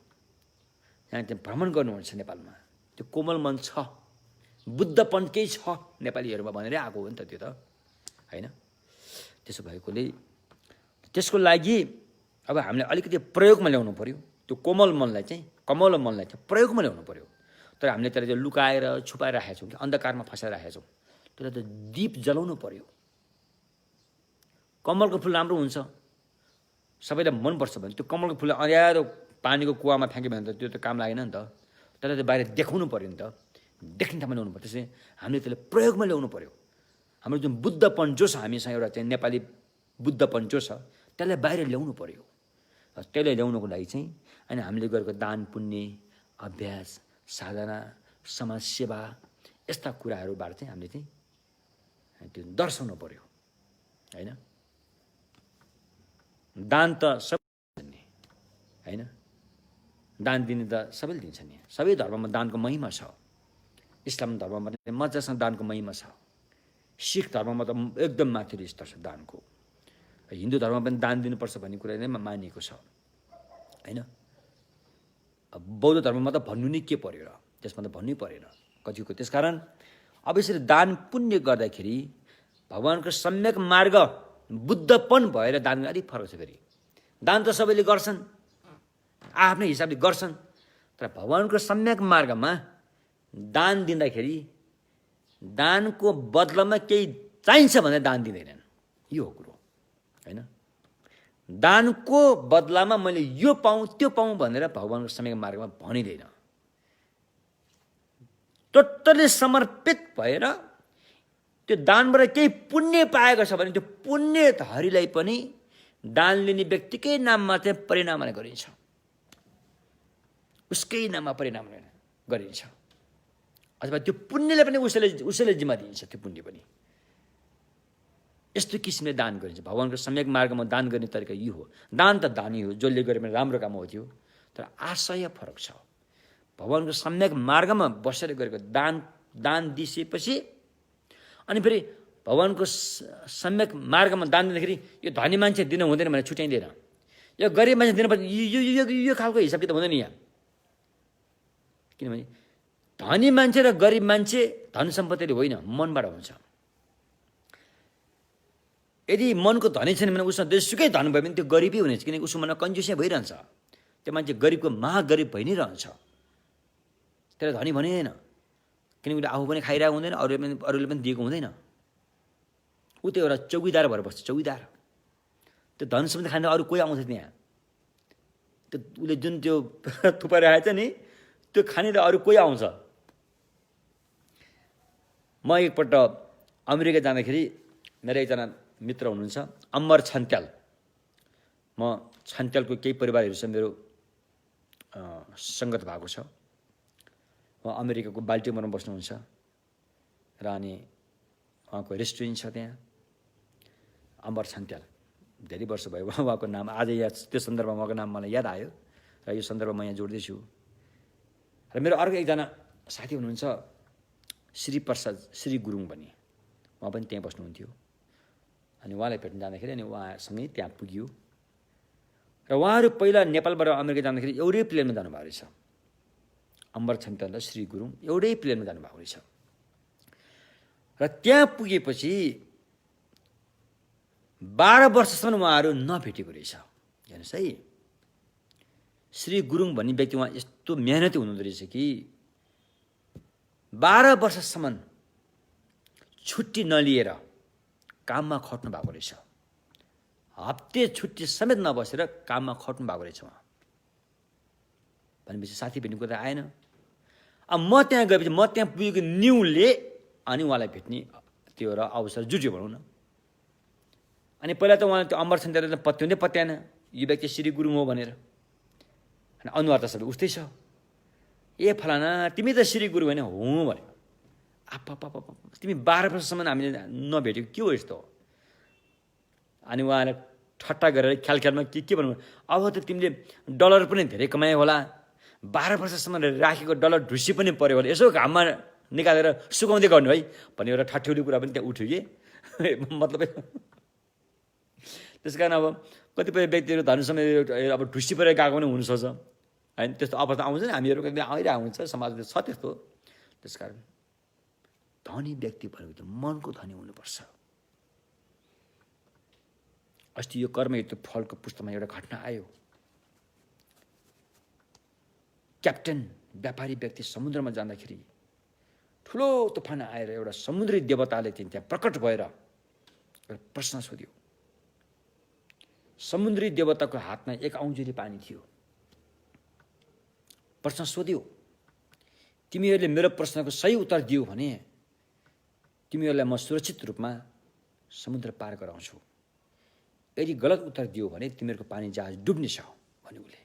यहाँ त्यहाँ भ्रमण गर्नुहुन्छ नेपालमा। त्यो कोमल मन छ, बुद्धपन केही छ नेपालीहरूमा भनेरै आएको हो नि त त्यो त हैन। त्यसो भएकोले त्यसको लागि अब हामीले अलिकति प्रयोगमा ल्याउनु पर्यो। त्यो कोमल मनलाई चाहिँ प्रयोगमा ल्याउनु पर्यो। तर हामीले त्यसलाई चाहिँ लुकाएर छुपाएर राखेका छौँ कि अन्धकारमा फसाएर राखेका छौँ। त्यसलाई त दीप जलाउनु पर्यो। कमलको फुल राम्रो हुन्छ, सबैलाई मनपर्छ भने त्यो कमलको फुल अँध्यारो पानीको कुवामा फ्याँक्यो भने त त्यो त काम लागेन नि त। त्यसलाई त बाहिर देखाउनु पर्यो नि त, देख्ने ठाउँमा ल्याउनु पर्यो। त्यसै हामीले त्यसलाई प्रयोगमा ल्याउनु पर्यो। हाम्रो जुन बुद्धपन जो छ हामीसँग एउटा चाहिँ नेपाली बुद्धपन जो छ त्यसलाई बाहिर ल्याउनु पर्यो। त्यसलाई ल्याउनुको लागि चाहिँ अनि हामीले गरेको दान पुण्य अभ्यास साधना समाजसेवा यस्ता कुराहरूबाट चाहिँ हामीले चाहिँ त्यो दर्शाउनु पर्यो हैन। दान त सबैले दिने हैन, दान दिने त सबैले दिन्छ नि। सबै धर्ममा दानको महिमा छ। इस्लाम धर्ममा मजासँग दानको महिमा छ। सिख धर्ममा त एकदम माथिल्लो स्तर छ दानको। हिन्दू धर्ममा पनि दान दिनुपर्छ भन्ने कुरा नै मानिएको छ हैन। बौद्ध धर्ममा त भन्नु नै के पर्यो र, त्यसमा त भन्नै परेन कतिको। त्यसकारण अब यसरी दान पुण्य गर्दाखेरि भगवानको सम्यक मार्ग बुद्धपन भएर दान अलिक फरक छ। फेरि दान त सबैले गर्छन्, आफ्नै हिसाबले गर्छन्। तर भगवानको सम्यक मार्गमा दान दिँदाखेरि दानको बदलामा केही चाहिन्छ भने दान दिँदैनन्। यो हो कुरो हैन। दानको बदलामा मैले यो पाऊँ त्यो पाऊँ भनेर भगवानको सम्यक मार्गमा भनिँदैन। टोटली समर्पित भएर त्यो दानबाट केही पुण्य पाएको छ भने त्यो पुण्यधरीलाई पनि दान लिने व्यक्तिकै नाममा चाहिँ परिणाम गरिन्छ। उसकै नाममा परिणाम गरिन्छ, अथवा त्यो पुण्यले पनि उसैले जिम्मा दिइन्छ। त्यो पुण्य पनि यस्तो किसिमले दान गरिन्छ। भगवानको सम्यक मार्गमा दान गर्ने तरिका यो हो। दान त दानी हो, जसले गरे पनि राम्रो काम हो त्यो, तर आशय फरक छ। भगवानको सम्यक मार्गमा बसेर गरेको दान दिइसकेपछि अनि फेरि भगवानको सम्यक मार्गमा दान दिँदाखेरि यो धनी मान्छे दिन हुँदैन भनेर छुट्याइँदैन, यो गरिब मान्छे दिनुपर्छ, यो खालको हिसाब किताब हुँदैन यहाँ। किनभने धनी मान्छे र गरिब मान्छे धन सम्पत्तिले होइन, मनबाट हुन्छ। यदि मनको धनी छैन भने उसमा जेसुकै धन भयो भने त्यो गरिबै हुनेछ, किनकि उसको मनमा कन्जुसिया भइरहन्छ। त्यो मान्छे गरिबको महागरिब भइ नै रहन्छ, त्यसलाई धनी भनेन, किनकि उसले आफू पनि खाइरहेको हुँदैन, अरूले पनि दिएको हुँदैन। ऊ त्यो एउटा चौकीदार भएर बस्छ, चौकीदार। त्यो धन सम्पत्ति खाने अरू कोही आउँछ त्यहाँ, त्यो उसले जुन त्यो थुपाएर आएछ नि त्यो खाने त अरू कोही आउँछ। म एकपल्ट अमेरिका जाँदाखेरि मेरो एकजना मित्र हुनुहुन्छ अमर छन्त्याल। म छन्त्यालको केही परिवारहरूसँग मेरो सङ्गत भएको छ। उहाँ अमेरिकाको बाल्टिमोरमा बस्नुहुन्छ र अनि उहाँको रेस्टुरेन्ट छ त्यहाँ, अमर छन्त्याल। धेरै वर्ष भयो उहाँको नाम आज यहाँ त्यो सन्दर्भमा उहाँको नाम मलाई याद आयो र यो सन्दर्भमा यहाँ जोड्दैछु। र मेरो अर्को एकजना साथी हुनुहुन्छ श्री प्रसाद श्री गुरुङ भन्ने, उहाँ पनि त्यहाँ बस्नुहुन्थ्यो। अनि उहाँलाई भेट्न जाँदाखेरि अनि उहाँसँगै त्यहाँ पुग्यो र उहाँहरू पहिला नेपालबाट अमेरिका जाँदाखेरि एउटै प्लेनमा जानुभएको रहेछ। अमर छन्त्याल र श्री गुरुङ एउटै प्लेनमा जानुभएको रहेछ। र त्यहाँ पुगेपछि 12 वर्षसम्म उहाँहरू नभेटेको रहेछ। हेर्नुहोस् है, श्री गुरुङ भन्ने व्यक्ति उहाँ यस्तो मेहनती हुनुहुँदो रहेछ कि 12 वर्षसम्म छुट्टी नलिएर काममा खट्नु भएको रहेछ। हप्ते छुट्टी समेत नबसेर काममा खट्नु भएको रहेछ उहाँ। भनेपछि साथी भेट्ने कुरा आएन। अब म त्यहाँ गएपछि म त्यहाँ पुगेको न्युले अनि उहाँलाई भेट्ने त्यो एउटा अवसर जुट्यो भनौँ न। अनि पहिला त उहाँले त्यो अमर छन्त्यालले पत्याउँदै पत्याएन यो व्यक्ति श्री गुरुङ हो भनेर। अनि अनुहार त सबै उस्तै छ। ए फलाना तिमी त श्री गुरुङ होइन? हो भने तिमी 12 वर्षसम्म हामीले नभेटेको के हो यस्तो? अनि उहाँले ठट्टा गरेर ख्यालमा के भन्नु, अब त तिमीले डलर पनि धेरै कमायो होला, 12 वर्षसम्म राखेको डलर ढुसी पनि पऱ्यो होला, यसो घाममा निकालेर सुकाउँदै गर्नु है भन्ने एउटा ठट्यौली कुरा पनि त्यहाँ उठ्यो कि मतलब। त्यस कारण अब कतिपय व्यक्तिहरू धन समय अब ढुसी परेर गएको पनि हुनसक्छ होइन, त्यस्तो अवस्था आउँछ नि, हामीहरू कति आइरहेको हुन्छ, समाजमा छ त्यस्तो। त्यस कारण धनी व्यक्ति भनेको त मनको धनी हुनुपर्छ। अस्ति यो कर्मयुक्त फलको पुस्तकमा एउटा घटना आयो। क्याप्टेन व्यापारी व्यक्ति समुद्रमा जाँदाखेरि ठुलो तुफान आएर एउटा समुद्री देवताले त्यहाँ प्रकट भएर एउटा प्रश्न सोध्यो। समुद्री देवताको हातमा 1 औँजुली पानी थियो। प्रश्न सोध्यो, तिमीहरूले मेरो प्रश्नको सही उत्तर दियो भने तिमीहरूलाई म सुरक्षित रूपमा समुद्र पार गराउँछु, यदि गलत उत्तर दियो भने तिमीहरूको पानी जहाज डुब्नेछ भने उसले।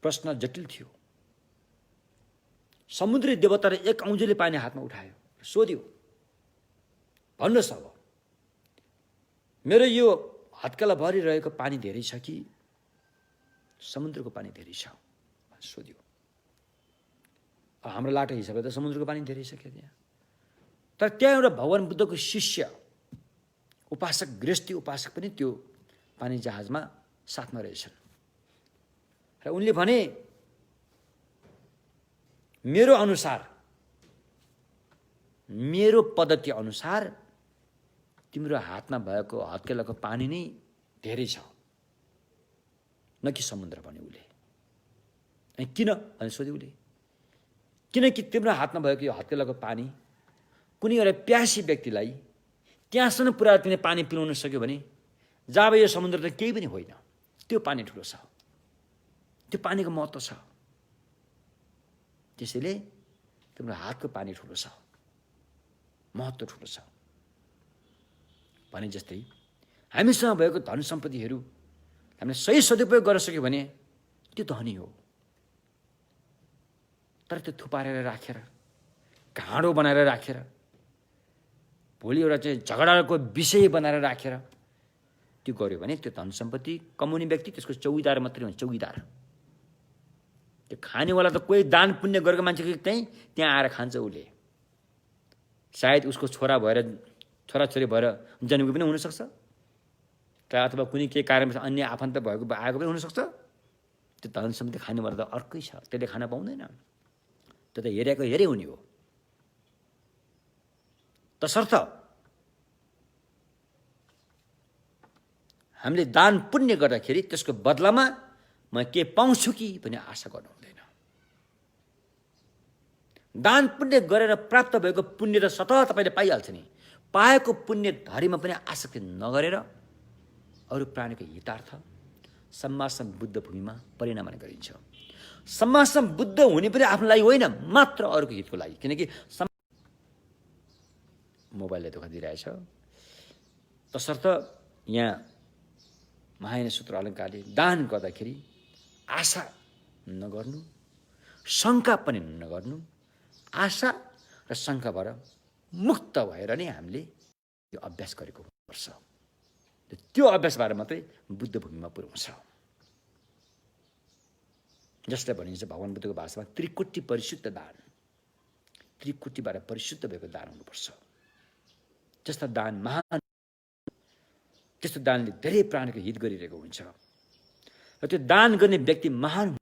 प्रश्न जटिल थियो। समुद्री देवताले 1 औँजुली पानी हातमा उठायो, सोध्यो, भन्नुहोस् अब मेरो यो हत्केला भरिरहेको पानी धेरै छ कि समुद्रको पानी धेरै छ? सोध्यो। हाम्रो लाटो हिसाबले त समुद्रको पानी धेरै छ क्या त्यहाँ। तर त्यहाँ एउटा भगवान बुद्धको शिष्य उपासक, गृहस्थी उपासक पनि त्यो पानी जहाजमा साथमा रहेछन्। र उनले भने, मेरो अनुसार, मेरो पद्धति अनुसार तिम्रो हातमा भएको हत्केलाको पानी नै धेरै छ, न कि समुद्र भने उसले। अनि किन भने सोध्यो उसले। किनकि तिम्रो हातमा भएको यो हत्केलाको पानी कुनै एउटा प्यासी व्यक्तिलाई त्यहाँसम्म पुऱ्याएर तिमीले पानी पिलाउन सक्यो भने जब यो समुद्र त केही पनि होइन, त्यो पानी ठुलो छ, त्यो पानीको महत्त्व छ। त्यसैले तिम्रो हातको पानी ठुलो छ, महत्त्व ठुलो छ भने जस्तै हामीसँग भएको धन सम्पत्तिहरू हामीले सही सदुपयोग गर्न सक्यो भने त्यो धनी हो। तर त्यो थुपारेर राखेर, घाँडो बनाएर राखेर, भोलि एउटा चाहिँ झगडाको विषय बनाएर राखेर त्यो गर्यो भने त्यो धन सम्पत्ति कमाउने व्यक्ति त्यसको चौकीदार मात्रै हुन्छ, चौकीदार। त्यो खानेवाला त कोही दान पुण्य गरेको मान्छेको चाहिँ त्यहाँ आएर खान्छ उसले। सायद उसको छोरा भएर, छोराछोरी भएर जन्मेको पनि हुनसक्छ, अथवा कुनै केही कारणमा अन्य आफन्त भएको आएको पनि हुनसक्छ। त्यो धन सम्पत्ति खानेवाला त अर्कै छ, त्यसले खान पाउँदैन। त्यो त हेरेको हेरे हुने हो। तसर्थ हामीले दान पुण्य गर्दाखेरि त्यसको बदलामा म के पाउँछु कि भन्ने आशा गर्नु हुँदैन। दान पुण्य गरेर प्राप्त भएको पुण्य त स्वतः तपाईँले पाइहाल्छ नि। पाएको पुण्य धरीमा पनि आसक्ति नगरेर अरू प्राणीको हितार्थ सम्मासम बुद्ध भूमिमा परिणाम गरिन्छ। सम्मासम बुद्ध हुने पनि आफ्नो लागि होइन, मात्र अरूको हितको लागि। किनकि मोबाइलले धोका दिइरहेछ। तसर्थ यहाँ महायान सूत्र अलङ्कारले दान गर्दाखेरि आशा नगर्नु, शङ्का पनि नगर्नु, आशा र शङ्काबाट मुक्त भएर नै हामीले यो अभ्यास गरेको हुनुपर्छ। त्यो अभ्यासबाट मात्रै बुद्ध भूमिमा पुर्याउँछ। जसलाई भनिन्छ भगवान बुद्धको भाषामा त्रिकुटी परिशुद्ध दान। त्रिकुटीबाट परिशुद्ध भएको दान हुनुपर्छ। जस्ता दान महान, त्यस्तो दानले धेरै प्राणीको हित गरिरहेको हुन्छ र त्यो दान गर्ने व्यक्ति महान